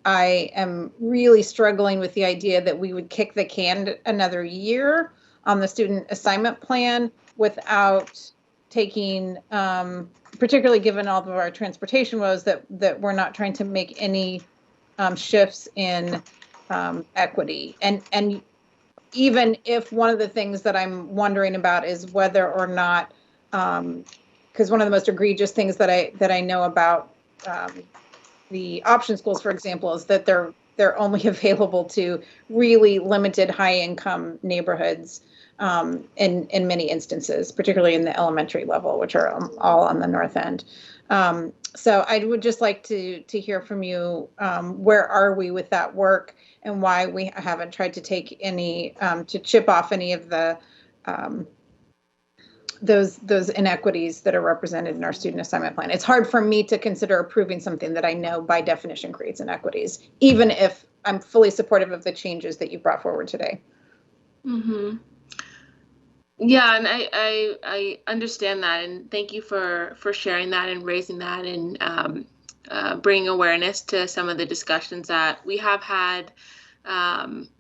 Speaker 6: I am really struggling with the idea that we would kick the can another year on the student assignment plan without taking, particularly given all of our transportation woes, that we're not trying to make any shifts in equity. And even if one of the things that I'm wondering about is whether or not, because one of the most egregious things that I know about the option schools, for example, is that they're only available to really limited high-income neighborhoods in many instances, particularly in the elementary level, which are all on the north end. So I would just like to hear from you, where are we with that work, and why we haven't tried to take any, to chip off any of the those inequities that are represented in our student assignment plan. It's hard for me to consider approving something that I know by definition creates inequities, even if I'm fully supportive of the changes that you brought forward today.
Speaker 14: Mm-hmm. Yeah, and I understand that, and thank you for sharing that and raising that, and bringing awareness to some of the discussions that we have had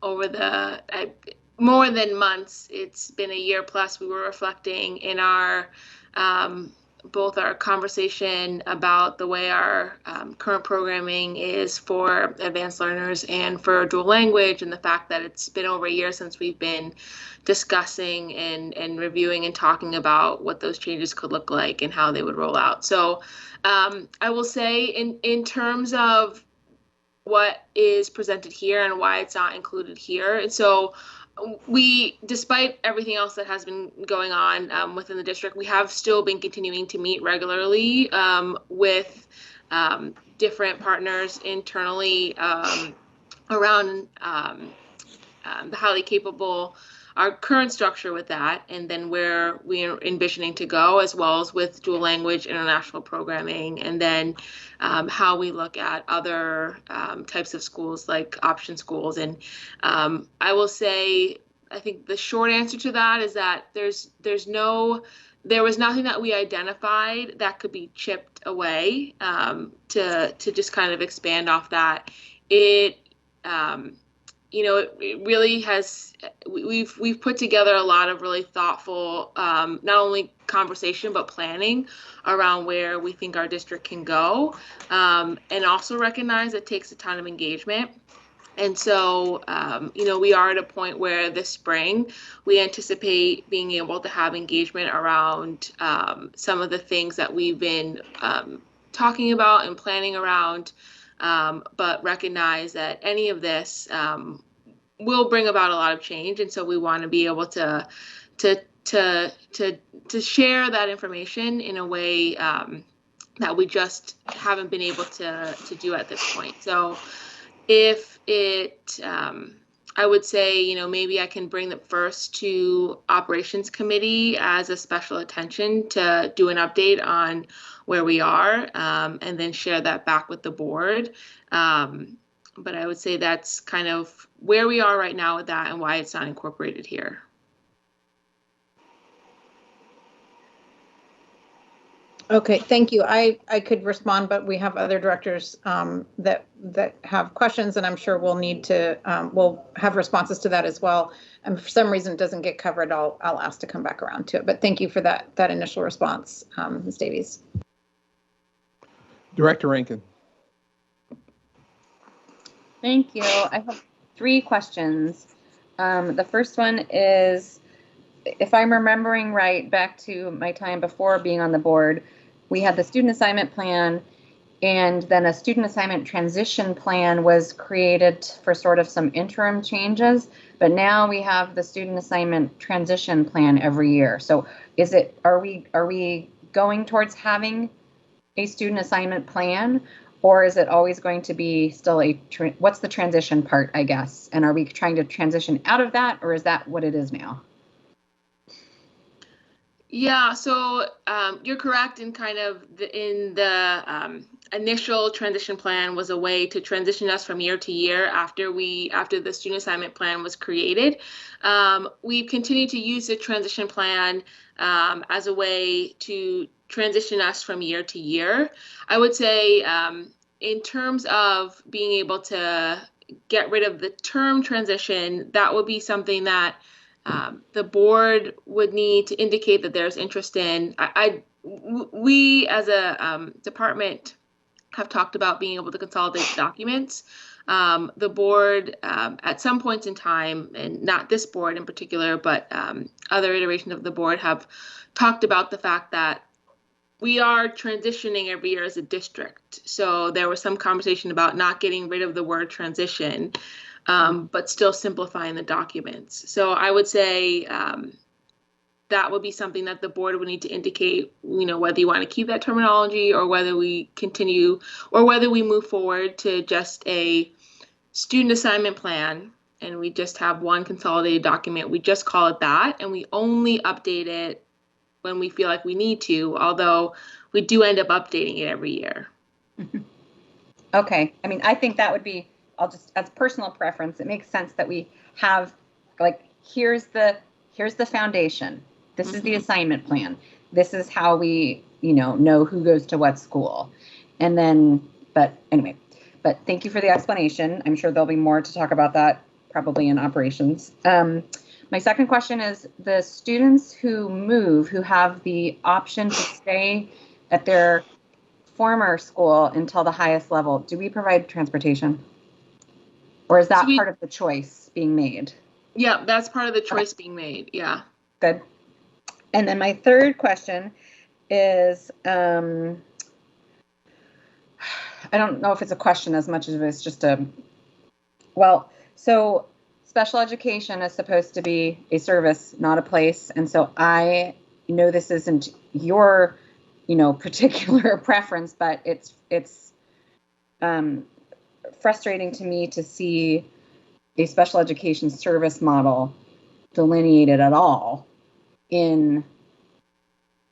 Speaker 14: over the more than months. It's been a year plus. We were reflecting in our both our conversation about the way our current programming is for advanced learners and for dual language, and the fact that it's been over a year since we've been discussing and reviewing and talking about what those changes could look like and how they would roll out. So I will say in terms of what is presented here and why it's not included here. And so we, despite everything else that has been going on within the district, we have still been continuing to meet regularly with different partners internally around the highly capable, our current structure with that, and then where we are envisioning to go, as well as with dual language international programming, and then how we look at other types of schools like option schools. And I will say, I think the short answer to that is that there was nothing that we identified that could be chipped away. To just kind of expand off that, it really has, we've put together a lot of really thoughtful, not only conversation, but planning around where we think our district can go, and also recognize it takes a ton of engagement. And so, we are at a point where this spring, we anticipate being able to have engagement around some of the things that we've been talking about and planning around, but recognize that any of this will bring about a lot of change. And so we want to be able to share that information in a way that we just haven't been able to do at this point. So if it, I would say, maybe I can bring them first to Operations Committee as a special attention to do an update on where we are, and then share that back with the board. But I would say that's kind of where we are right now with that and why it's not incorporated here.
Speaker 6: Okay, thank you. I could respond, but we have other directors that have questions, and I'm sure we'll need to we'll have responses to that as well. And for some reason it doesn't get covered, I'll ask to come back around to it. But thank you for that initial response, Ms. Davies.
Speaker 1: Director Rankin.
Speaker 7: Thank you. I have 3 questions. The first one is, if I'm remembering right, back to my time before being on the board, we had the student assignment plan, and then a student assignment transition plan was created for sort of some interim changes. But now we have the student assignment transition plan every year. So are we going towards having a student assignment plan, or is it always going to be still what's the transition part, I guess? And are we trying to transition out of that, or is that what it is now?
Speaker 14: Yeah, so you're correct in kind of the initial transition plan was a way to transition us from year to year after the student assignment plan was created. We've continued to use the transition plan as a way to transition us from year to year. I would say in terms of being able to get rid of the term transition, that would be something that the board would need to indicate that there's interest in. We as a department have talked about being able to consolidate documents. The board at some points in time, and not this board in particular, but other iterations of the board have talked about the fact that we are transitioning every year as a district. So there was some conversation about not getting rid of the word transition, but still simplifying the documents. So I would say that would be something that the board would need to indicate, whether you want to keep that terminology or whether we continue or whether we move forward to just a student assignment plan and we just have one consolidated document. We just call it that, and we only update it when we feel like we need to, although we do end up updating it every year.
Speaker 7: Okay. I mean, I think that would be, as personal preference, it makes sense that we have, here's the foundation. This is the assignment plan. This is how we, know who goes to what school. And then, but thank you for the explanation. I'm sure there'll be more to talk about that probably in operations. My second question is, the students who move, who have the option to stay at their former school until the highest level, do we provide transportation? Or is that part of the choice being made?
Speaker 14: Yeah, that's part of the choice being made. Yeah.
Speaker 7: Good. And then my third question is, I don't know if it's a question as much as it's just so special education is supposed to be a service, not a place. And so I know this isn't your, particular preference, but it's frustrating to me to see a special education service delineated at all in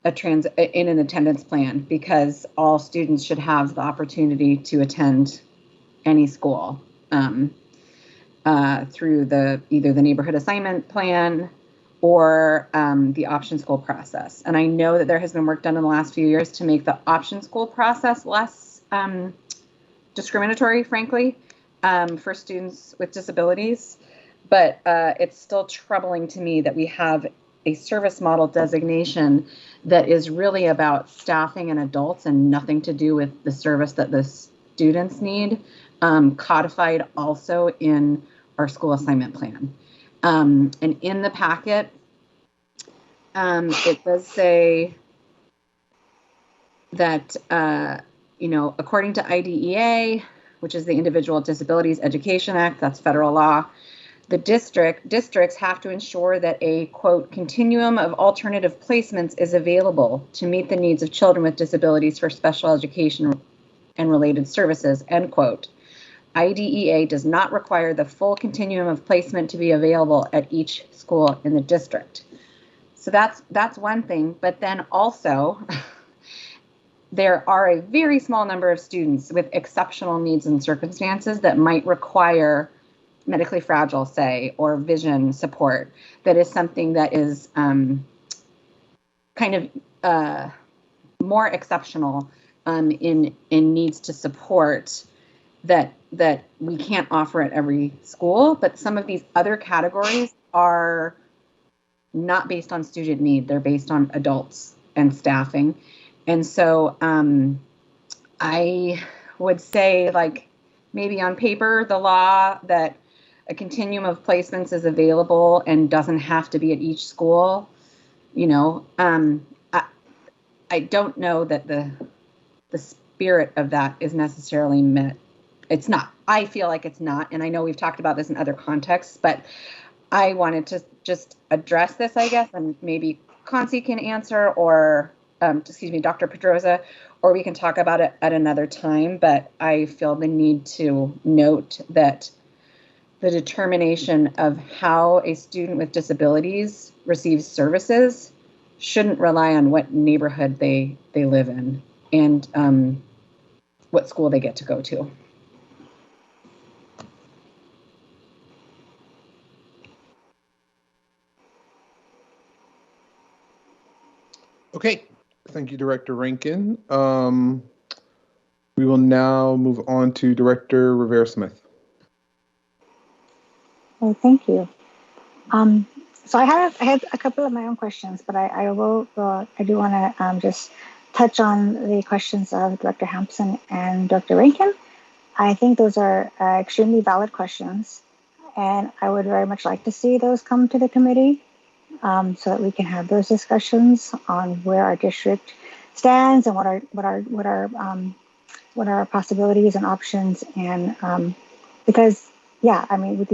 Speaker 7: an attendance plan, because all students should have the opportunity to attend any school through either the neighborhood assignment plan or the option school process. And I know that there has been work done in the last few years to make the option school process less discriminatory, frankly, for students with disabilities. But it's still troubling to me that we have a service model designation that is really about staffing and adults and nothing to do with the service that the students need, codified also in our school assignment plan. And in the packet, it does say that, according to IDEA, which is the Individual with Disabilities Education Act, that's federal law, the districts have to ensure that a, quote, continuum of alternative placements is available to meet the needs of children with disabilities for special education and related services, end quote. IDEA does not require the full continuum of placement to be available at each school in the district. So that's one thing, but then also there are a very small number of students with exceptional needs and circumstances that might require medically fragile, say, or vision support. That is something that is kind of more exceptional in needs to support that we can't offer at every school, but some of these other categories are not based on student need. They're based on adults and staffing. And so I would say, like, maybe on paper, the law that a continuum of placements is available and doesn't have to be at each school, you know, I don't know that the spirit of that is necessarily met. It's not. I feel like it's not. And I know we've talked about this in other contexts, but I wanted to just address this, I guess, and maybe Concy can answer, or Dr. Pedroza, or we can talk about it at another time. But I feel the need to note that the determination of how a student with disabilities receives services shouldn't rely on what neighborhood they live in and what school they get to go to.
Speaker 1: Okay, thank you, Director Rankin. We will now move on to Director Rivera-Smith.
Speaker 3: Well, thank you. So I had a couple of my own questions, but I do want to just touch on the questions of Director Hampson and Dr. Rankin. I think those are extremely valid questions, and I would very much like to see those come to the committee so that we can have those discussions on where our district stands and what are possibilities and options. And because, yeah, I mean,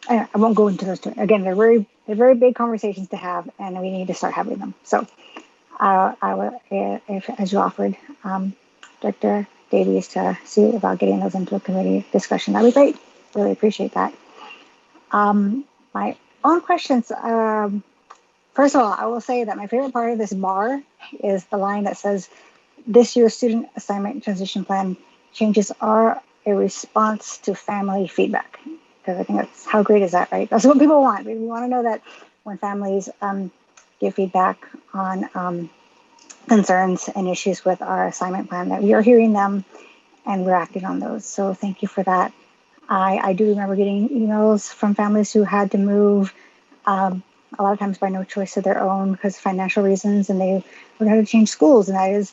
Speaker 3: I won't go into those two. Again, they're very big conversations to have, and we need to start having them. So, I will, as you offered, Dr. Davies, to see about getting those into a committee discussion. That'd be great. Really appreciate that. My own questions. First of all, I will say that my favorite part of this bar is the line that says, "This year's student assignment transition plan changes are a response to family feedback." Because I think that's, how great is that, right? That's what people want. We want to know that when families give feedback on concerns and issues with our assignment plan, that we are hearing them and we're acting on those. So thank you for that. I do remember getting emails from families who had to move a lot of times by no choice of their own because of financial reasons, and they were going to change schools, and that is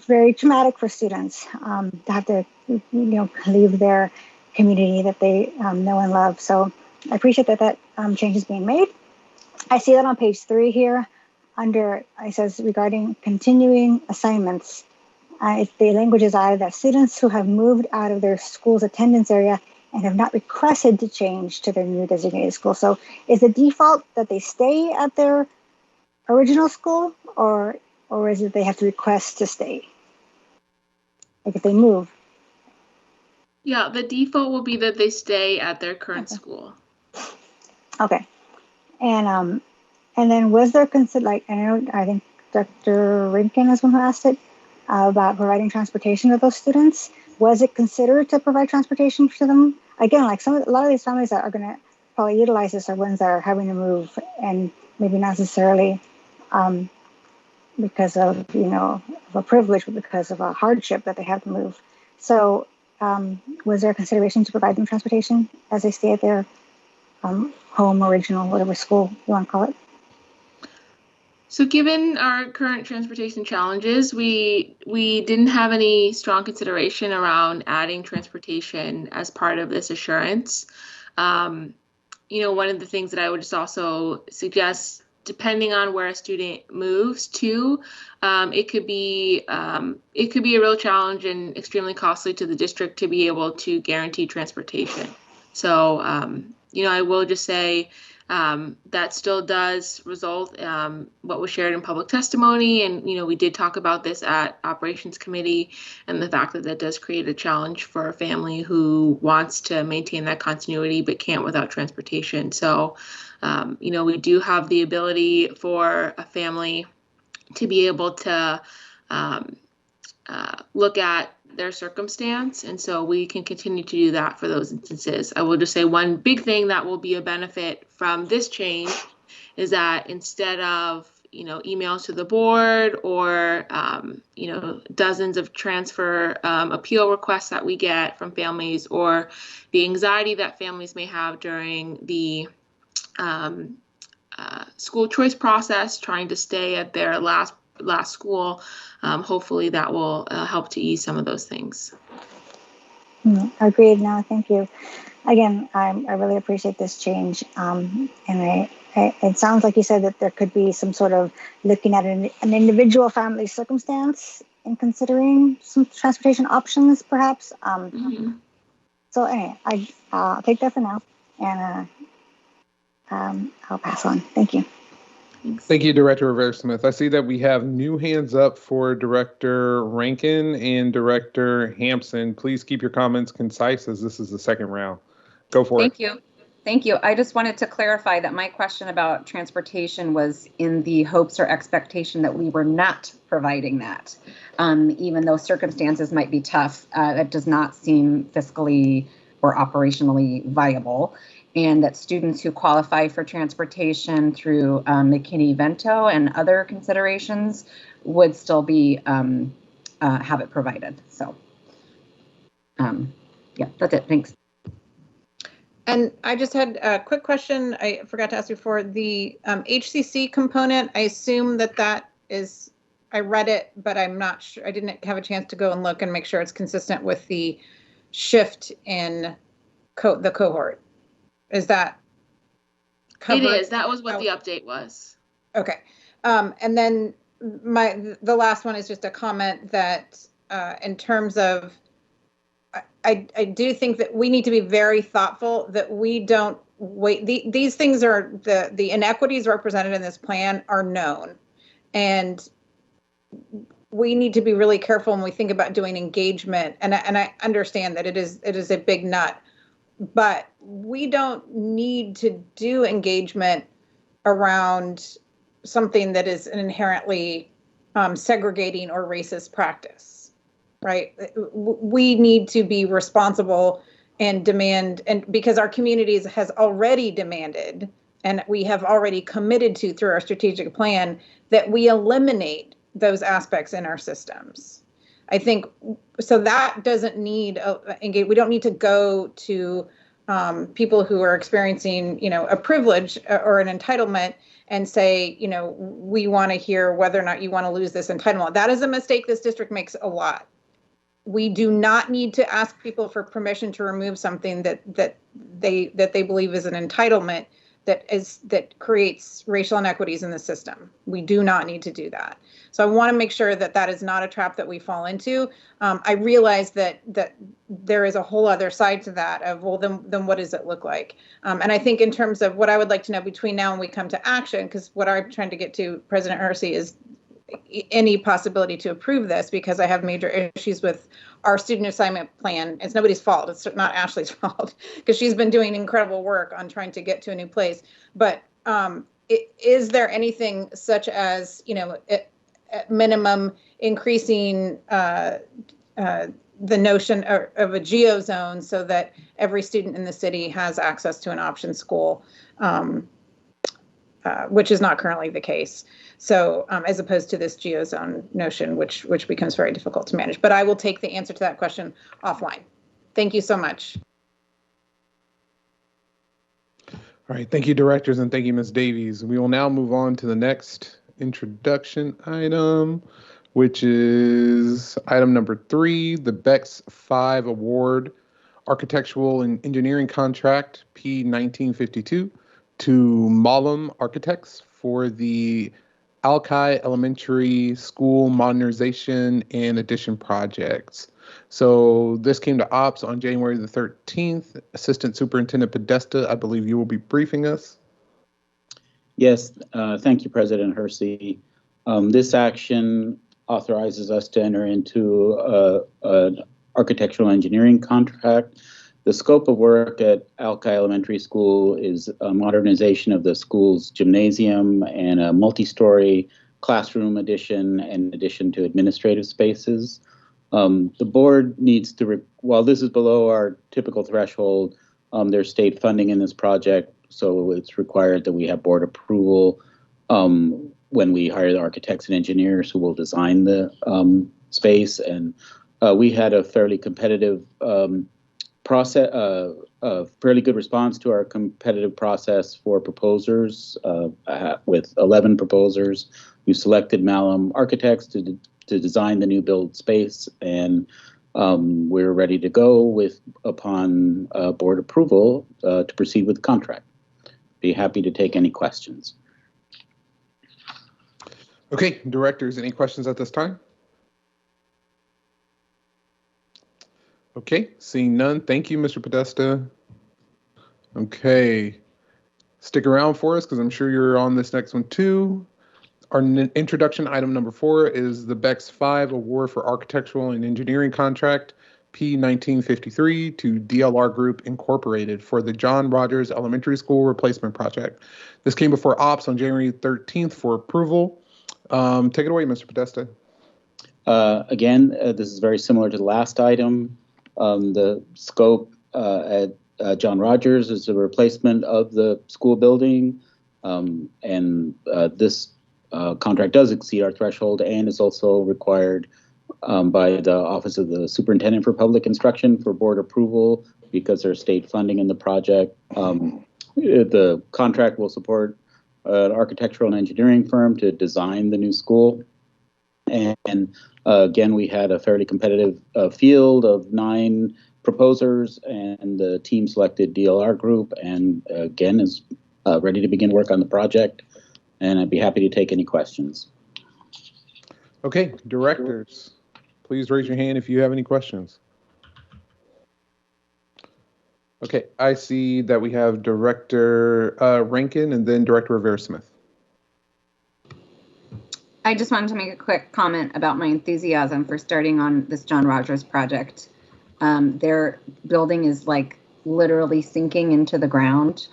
Speaker 3: very traumatic for students to have to, leave their community that they know and love. So I appreciate that change is being made. I see that on page 3 here under, it says regarding continuing assignments. The language is added that students who have moved out of their school's attendance area and have not requested to change to their new designated school. So is the default that they stay at their original school, or is it they have to request to stay? Like if they move?
Speaker 14: Yeah, the default will be that they stay at their current school.
Speaker 3: Okay. And then was there I think Dr. Rankin is one who asked it about providing transportation to those students. Was it considered to provide transportation to them? Again, like a lot of these families that are going to probably utilize this are ones that are having to move, and maybe not necessarily because of a privilege, but because of a hardship that they have to move. So was there a consideration to provide them transportation as they stay at their home, original, whatever school you want to call it?
Speaker 14: So given our current transportation challenges, we didn't have any strong consideration around adding transportation as part of this assurance. One of the things that I would just also suggest, depending on where a student moves to, it could be a real challenge and extremely costly to the district to be able to guarantee transportation. So, I will just say that still does result what was shared in public testimony, and we did talk about this at operations committee, and the fact that does create a challenge for a family who wants to maintain that continuity but can't without transportation. So we do have the ability for a family to be able to look at their circumstance, and so we can continue to do that for those instances. I will just say one big thing that will be a benefit from this change is that instead of emails to the board or, dozens of transfer appeal requests that we get from families, or the anxiety that families may have during the school choice process, trying to stay at their last school. Hopefully that will help to ease some of those things.
Speaker 3: Agreed. No, thank you. Again, I really appreciate this change. And it sounds like you said that there could be some sort of looking at an individual family circumstance and considering some transportation options, perhaps. So anyway, I'll take that for now, and I'll pass on. Thank you.
Speaker 1: Thank you, Director Rivera-Smith. I see that we have new hands up for Director Rankin and Director Hampson. Please keep your comments concise, as this is the second round. Go for it.
Speaker 7: Thank you. I just wanted to clarify that my question about transportation was in the hopes or expectation that we were not providing that. Even though circumstances might be tough, that does not seem fiscally or operationally viable. And that students who qualify for transportation through McKinney-Vento and other considerations would still be have it provided. So, yeah, that's it. Thanks.
Speaker 6: And I just had a quick question. I forgot to ask you for the HCC component. I assume that is, I read it, but I'm not sure. I didn't have a chance to go and look and make sure it's consistent with the shift in the cohort. Is that covered?
Speaker 14: It is. That was what the update was.
Speaker 6: Okay. And then the last one is just a comment that in terms of, I do think that we need to be very thoughtful that we don't wait. These things are, the inequities represented in this plan are known. And we need to be really careful when we think about doing engagement. And I understand that it is a big nut. But we don't need to do engagement around something that is an inherently segregating or racist practice, right? We need to be responsible and demand, and because our communities has already demanded, and we have already committed to through our strategic plan, that we eliminate those aspects in our systems. I think, so that doesn't need, we don't need to go to people who are experiencing, a privilege or an entitlement and say, we want to hear whether or not you want to lose this entitlement. That is a mistake this district makes a lot. We do not need to ask people for permission to remove something that they believe is an entitlement that creates racial inequities in the system. We do not need to do that. So I want to make sure that is not a trap that we fall into. I realize that there is a whole other side to that of, well, then what does it look like? And I think in terms of what I would like to know between now and we come to action, because what I'm trying to get to, President Hersey, is any possibility to approve this, because I have major issues with our student assignment plan. It's nobody's fault. It's not Ashley's fault, because she's been doing incredible work on trying to get to a new place. But is there anything such as, at minimum increasing the notion of a geo-zone so that every student in the city has access to an option school, which is not currently the case. So as opposed to this geo-zone notion, which becomes very difficult to manage. But I will take the answer to that question offline. Thank you so much.
Speaker 1: All right, thank you, directors, and thank you, Ms. Davies. We will now move on to the next introduction item, which is item number 3, the BEX 5 Award Architectural and Engineering Contract P1952 to Malum Architects for the Alki Elementary School Modernization and Addition projects. So this came to ops on January the 13th. Assistant Superintendent Podesta, I believe you will be briefing us.
Speaker 15: Yes, thank you, President Hersey. This action authorizes us to enter into an architectural engineering contract. The scope of work at Alki Elementary School is a modernization of the school's gymnasium and a multi-story classroom addition and addition to administrative spaces. The board needs to, while this is below our typical threshold, there's state funding in this project, so it's required that we have board approval. when we hire the architects and engineers who will design the space. And we had a fairly competitive process, a fairly good response to our competitive process for proposers. With 11 proposers, we selected Malum Architects to design the new build space, and we're ready to go upon board approval to proceed with the contract. Be happy to take any questions.
Speaker 1: Okay, directors, any questions at this time? Okay, seeing none. Thank you, Mr. Podesta. Okay, stick around for us because I'm sure you're on this next one too. Our introduction item number 4 is the BEX 5 Award for Architectural and Engineering Contract P1953 to DLR Group Incorporated for the John Rogers Elementary School Replacement Project. This came before OPS on January 13th for approval. Take it away, Mr. Podesta.
Speaker 15: Again, this is very similar to the last item. The scope at John Rogers is a replacement of the school building, and this contract does exceed our threshold and is also required by the Office of the Superintendent for Public Instruction for board approval because there's state funding in the project. The contract will support an architectural and engineering firm to design the new school. And again, we had a fairly competitive field of 9 proposers, and the team selected DLR Group, and again is ready to begin work on the project. And I'd be happy to take any questions.
Speaker 1: Okay, directors, please raise your hand if you have any questions. Okay, I see that we have Director Rankin and then Director Rivera-Smith.
Speaker 7: I just wanted to make a quick comment about my enthusiasm for starting on this John Rogers project. Their building is like literally sinking into the ground.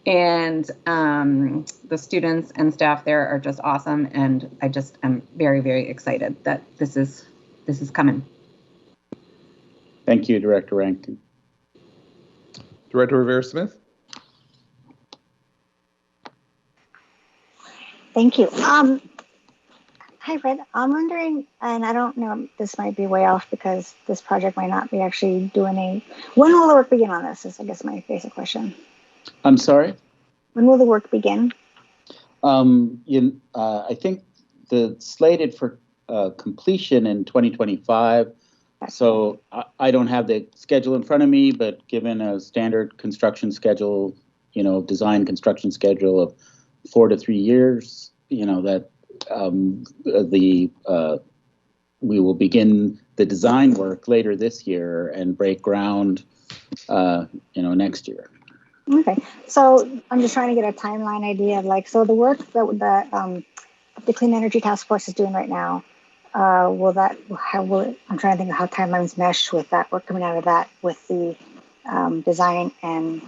Speaker 7: And the students and staff there are just awesome. And I just am very, very excited that this is coming.
Speaker 15: Thank you, Director Rankin.
Speaker 1: Director Rivera-Smith.
Speaker 3: Thank you. Hi, Fred. I'm wondering, and I don't know, this might be way off because this project might not be actually doing when will the work begin on this is, I guess, my basic question.
Speaker 15: I'm sorry?
Speaker 3: When will the work begin?
Speaker 15: I think the slated for completion in 2025. So I don't have the schedule in front of me, but given a standard construction schedule, design construction schedule of 4 to 3 years, that we will begin the design work later this year and break ground, next year.
Speaker 3: Okay, so I'm just trying to get a timeline idea of so the work that the Clean Energy Task Force is doing right now. I'm trying to think of how timelines mesh with that work coming out of that with the design and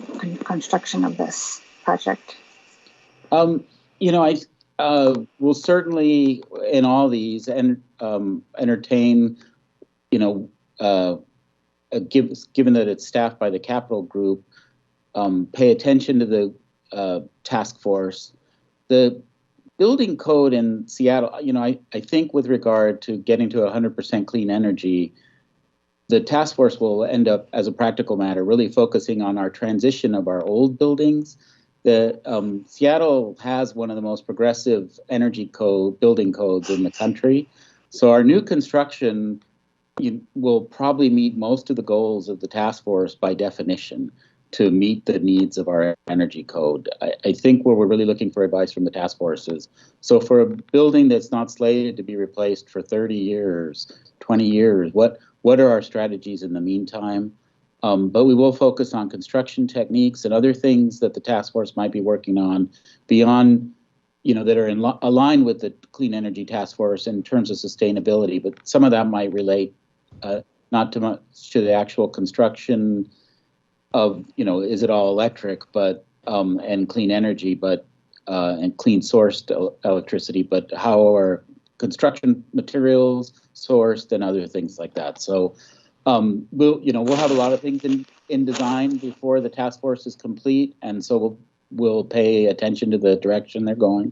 Speaker 3: construction of this project.
Speaker 15: I will certainly in all these entertain, given that it's staffed by the Capital Group, pay attention to the task force. The building code in Seattle, I think with regard to getting to 100% clean energy, the task force will end up, as a practical matter, really focusing on our transition of our old buildings. Seattle has one of the most progressive energy building codes in the country. So our new construction will probably meet most of the goals of the task force by definition to meet the needs of our energy code. I think where we're really looking for advice from the task force is, so for a building that's not slated to be replaced for 30 years, 20 years, what are our strategies in the meantime? But we will focus on construction techniques and other things that the task force might be working on beyond, that are aligned with the Clean Energy Task Force in terms of sustainability. But some of that might relate not too much to the actual construction of, is it all electric, but and clean energy, but and clean sourced electricity, but how are construction materials sourced and other things like that. So we'll have a lot of things in design before the task force is complete, and so we'll pay attention to the direction they're going.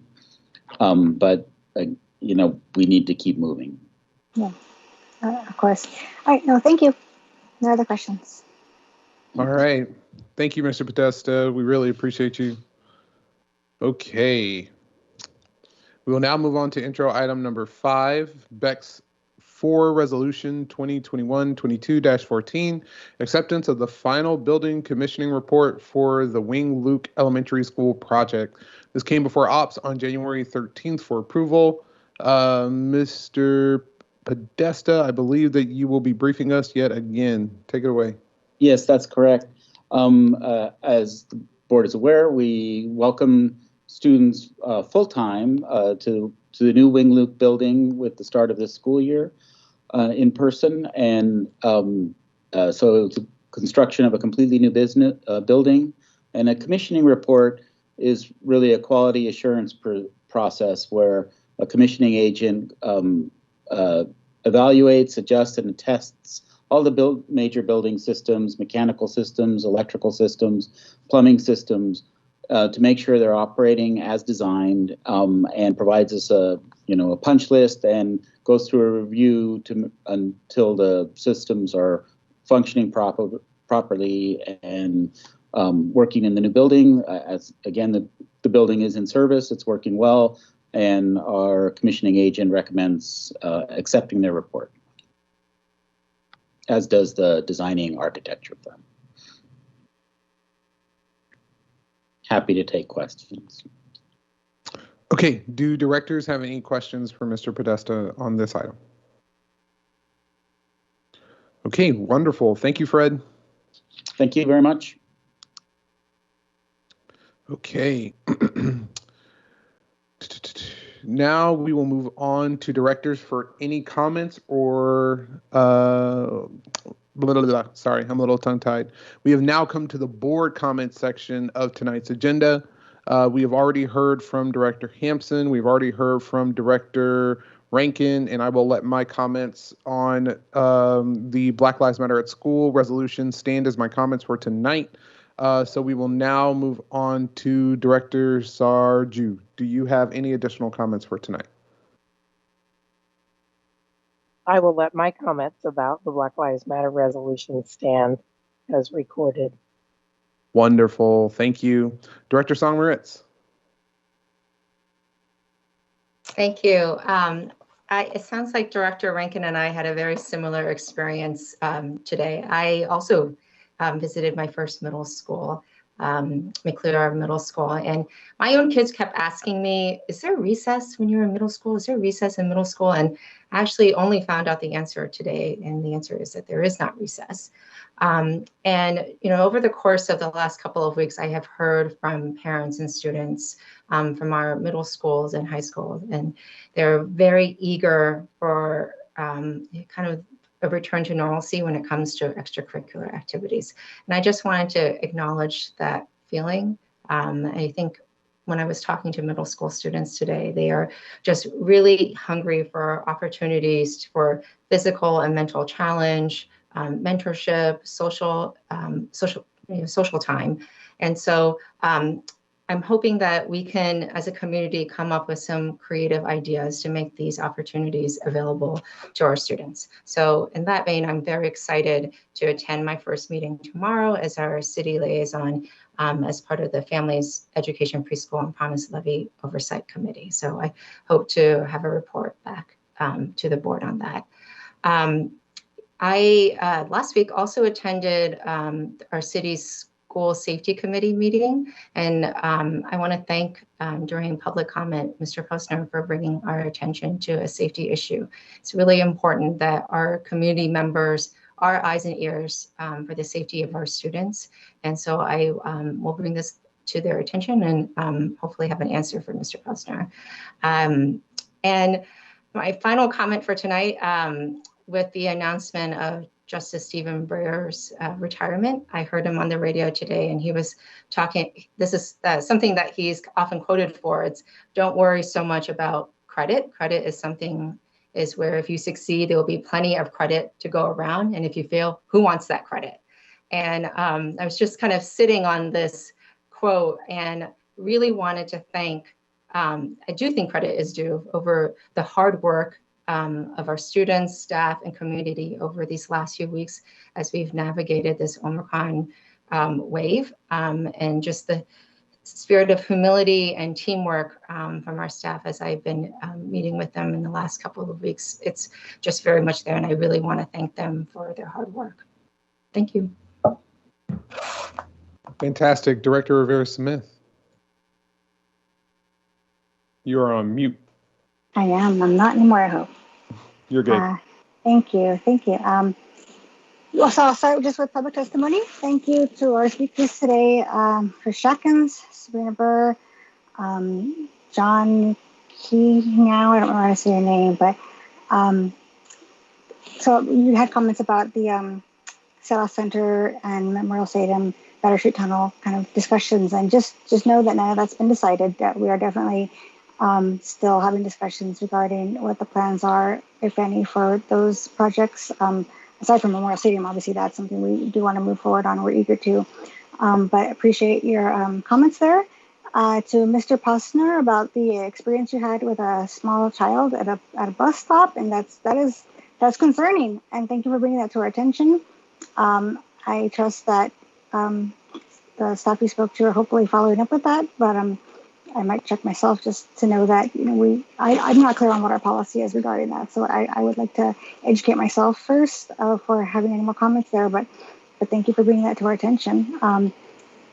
Speaker 15: But we need to keep moving.
Speaker 3: Yeah, of course. All right, no, thank you. No other questions.
Speaker 1: All right. Thank you, Mr. Podesta. We really appreciate you. Okay. We will now move on to intro item number 5, Beck's 4 Resolution 2021-22-14, acceptance of the final building commissioning report for the Wing Luke Elementary School project. This came before OPS on January 13th for approval. Mr. Podesta, I believe that you will be briefing us yet again. Take it away.
Speaker 15: Yes, that's correct. As the board is aware, we welcome students full-time to the new Wing Luke building with the start of this school year in person. And so it's a construction of a completely new building. And a commissioning report is really a quality assurance process where a commissioning agent evaluates, adjusts, and tests all the major building systems, mechanical systems, electrical systems, plumbing systems, to make sure they're operating as designed, and provides us a punch list and goes through a review until the systems are functioning properly and working in the new building. As again, the building is in service, it's working well, and our commissioning agent recommends accepting their report, as does the designing architecture firm. Happy to take questions.
Speaker 1: Okay, do directors have any questions for Mr. Podesta on this item? Okay, wonderful. Thank you, Fred.
Speaker 15: Thank you very much.
Speaker 1: Okay. Now we will move on to directors for any comments or sorry, I'm a little tongue-tied. We have now come to the board comment section of tonight's agenda. We have already heard from Director Hampson. We've already heard from Director Rankin, and I will let my comments on the Black Lives Matter at School resolution stand as my comments for tonight. So we will now move on to Director Sarju. Do you have any additional comments for tonight?
Speaker 13: I will let my comments about the Black Lives Matter resolution stand as recorded.
Speaker 1: Wonderful. Thank you. Director Song Moritz.
Speaker 16: Thank you. It sounds like Director Rankin and I had a very similar experience today. I also visited my first middle school, McClure Middle School, and my own kids kept asking me, is there recess when you're in middle school? Is there recess in middle school? And I actually only found out the answer today, and the answer is that there is not recess. And over the course of the last couple of weeks, I have heard from parents and students from our middle schools and high schools, and they're very eager for kind of a return to normalcy when it comes to extracurricular activities. And I just wanted to acknowledge that feeling. I think when I was talking to middle school students today, they are just really hungry for opportunities for physical and mental challenge, mentorship, social time. And so I'm hoping that we can, as a community, come up with some creative ideas to make these opportunities available to our students. So in that vein, I'm very excited to attend my first meeting tomorrow as our city liaison as part of the Families Education Preschool and Promise Levy Oversight Committee. So I hope to have a report back to the board on that. I last week also attended our city's School Safety Committee meeting, and I want to thank during public comment Mr. Posner for bringing our attention to a safety issue. It's really important that our community members are eyes and ears for the safety of our students, and so I will bring this to their attention and hopefully have an answer for Mr. Posner. And my final comment for tonight, with the announcement of Justice Stephen Breyer's retirement. I heard him on the radio today, and he was talking, this is something that he's often quoted for. It's don't worry so much about credit. Credit is where if you succeed, there will be plenty of credit to go around. And if you fail, who wants that credit? And I was just kind of sitting on this quote and really wanted to thank I do think credit is due over the hard work of our students, staff, and community over these last few weeks as we've navigated this Omicron wave, and just the spirit of humility and teamwork from our staff as I've been meeting with them in the last couple of weeks. It's just very much there, and I really want to thank them for their hard work. Thank you.
Speaker 1: Fantastic. Director Rivera-Smith. You are on mute.
Speaker 3: I am. I'm not anymore, I hope.
Speaker 1: You're good.
Speaker 3: Thank you. Thank you. So I'll start just with public testimony. Thank you to our speakers today, Chris Jackins, Sabrina Burr, John Key now, I don't know how to say your name, but so you had comments about the Seattle Center and Memorial Stadium, Battery Street Tunnel kind of discussions, and just know that none of that's been decided, that we are definitely still having discussions regarding what the plans are, if any, for those projects. Aside from Memorial Stadium, obviously that's something we do want to move forward on. We're eager to, but appreciate your comments there. To Mr. Posner about the experience you had with a small child at a bus stop, and that's concerning. And thank you for bringing that to our attention. I trust that the staff you spoke to are hopefully following up with that, but I might check myself just to know that, I'm not clear on what our policy is regarding that. So I would like to educate myself first for having any more comments there, but thank you for bringing that to our attention.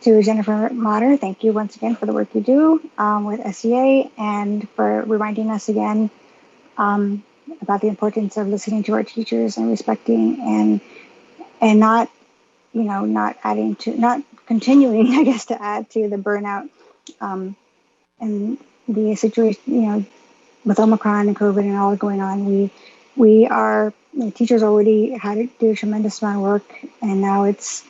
Speaker 3: To Jennifer Motter, thank you once again for the work you do with SEA and for reminding us again about the importance of listening to our teachers and respecting and not continuing, I guess, to add to the burnout and the situation, with Omicron and COVID and all going on. We are, teachers already had to do a tremendous amount of work, and now it's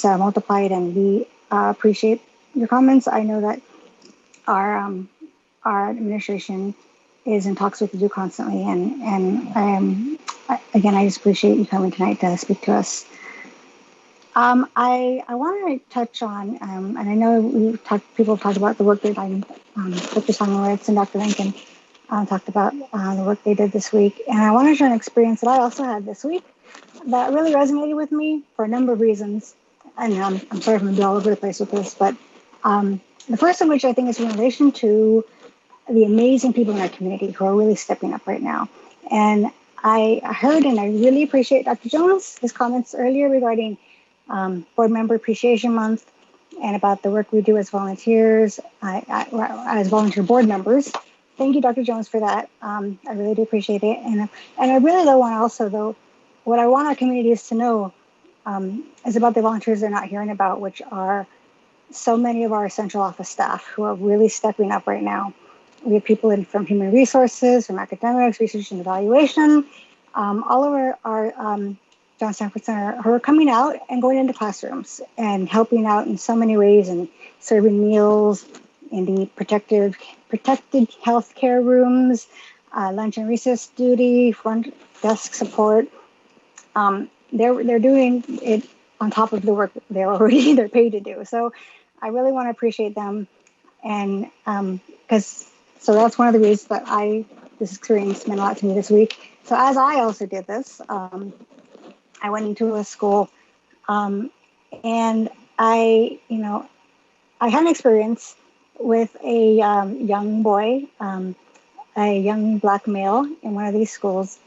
Speaker 3: multiplied, and we appreciate your comments. I know that our administration is in talks with you constantly, and again, I just appreciate you coming tonight to speak to us. I want to touch on, and I know people have talked about the work that Dr. Samuels and Dr. Rankin talked about the work they did this week, and I want to share an experience that I also had this week that really resonated with me for a number of reasons. And I'm sorry if I'm going to be all over the place with this, but the first of which I think is in relation to the amazing people in our community who are really stepping up right now. And I heard, and I really appreciate Dr. Jones, his comments earlier regarding Board Member Appreciation Month and about the work we do as volunteers, as volunteer board members. Thank you, Dr. Jones, for that. I really do appreciate it. And I really want to also, though, what I want our communities to know is about the volunteers they're not hearing about, which are so many of our central office staff who are really stepping up right now. We have people from human resources, from academics, research and evaluation, all over our John Stanford Center, who are coming out and going into classrooms and helping out in so many ways, and serving meals in the protected health care rooms, lunch and recess duty, front desk support. They're doing it on top of the work they're paid to do. So I really want to appreciate them, and so that's one of the reasons that this experience meant a lot to me this week. So as I also did this, I went into a school, and I had an experience with a young boy, a young Black male in one of these schools.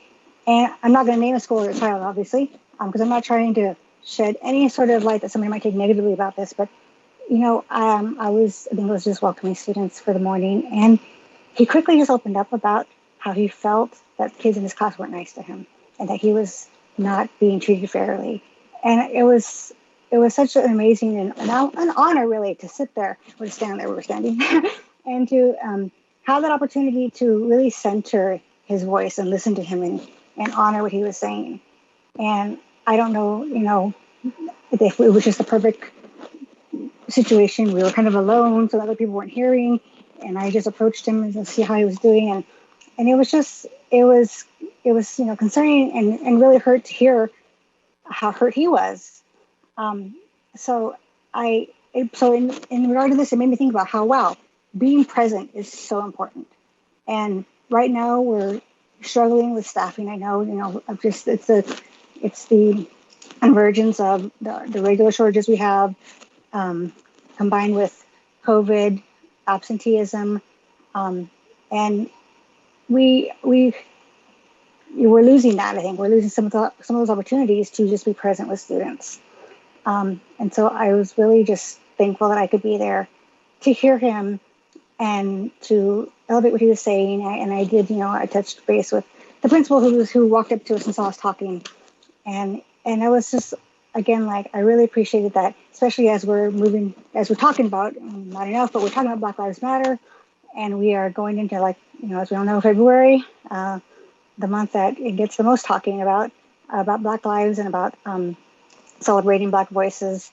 Speaker 3: And I'm not going to name a school or a child, obviously, because I'm not trying to shed any sort of light that somebody might take negatively about this. But, I think it was just welcoming students for the morning. And he quickly just opened up about how he felt that kids in his class weren't nice to him and that he was not being treated fairly. And it was such an amazing and an honor, really, to sit there or to stand there where we're standing and to have that opportunity to really center his voice and listen to him and honor what he was saying. And I don't know, if it was just a perfect situation. We were kind of alone, so other people weren't hearing. And I just approached him to see how he was doing. And it was concerning and really hurt to hear how hurt he was. So in regard to this, it made me think about how, wow, being present is so important. And right now we're struggling with staffing. I know, it's the convergence of the regular shortages we have, combined with COVID, absenteeism, and we're losing that. I think we're losing some of those opportunities to just be present with students. And so I was really just thankful that I could be there to hear him and to elevate what he was saying. And I did, I touched base with the principal who walked up to us and saw us talking. And I was just, again, like, I really appreciated that, especially as we're talking about, not enough, but we're talking about Black Lives Matter. And we are going into, like, as we all know, February, the month that it gets the most talking about Black lives and about celebrating Black voices.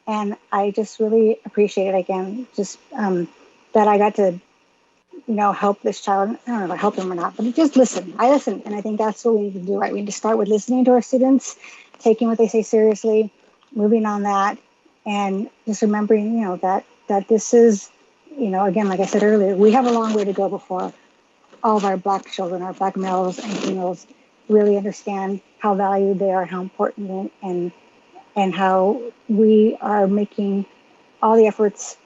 Speaker 3: And I just really appreciate it, again, just that I got to, help this child. I don't know if I help him or not, but just listen. I listen. And I think that's what we need to do, right? We need to start with listening to our students, taking what they say seriously, moving on that, and just remembering, that this is, again, like I said earlier, we have a long way to go before all of our Black children, our Black males and females, really understand how valued they are, how important, and how we are making all the efforts,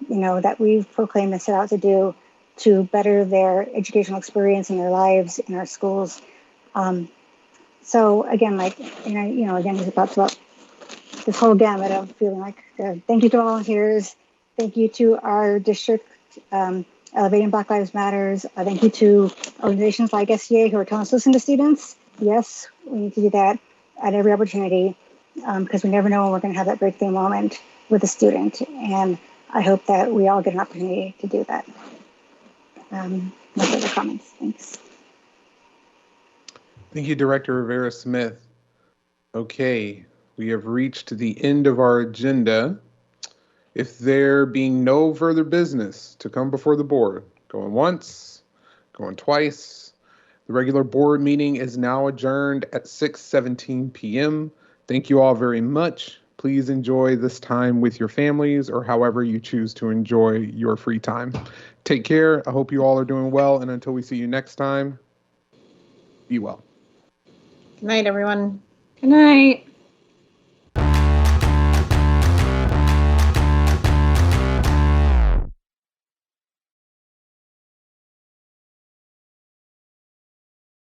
Speaker 3: that we've proclaimed and set out to do to better their educational experience in their lives, in our schools. So again, again, it's about this whole gamut of feeling like, thank you to volunteers, thank you to our district, Elevating Black Lives Matters. Thank you to organizations like SCA who are telling us to listen to students. Yes, we need to do that at every opportunity, because we never know when we're going to have that breakthrough moment with a student. And I hope that we all get an opportunity to do that. No further comments. Thanks.
Speaker 1: Thank you, Director Rivera-Smith. Okay, we have reached the end of our agenda. If there being no further business to come before the board, going once, going twice, the regular board meeting is now adjourned at 6:17 p.m. Thank you all very much. Please enjoy this time with your families or however you choose to enjoy your free time. Take care. I hope you all are doing well. And until we see you next time, be well.
Speaker 6: Good night, everyone.
Speaker 7: Good night.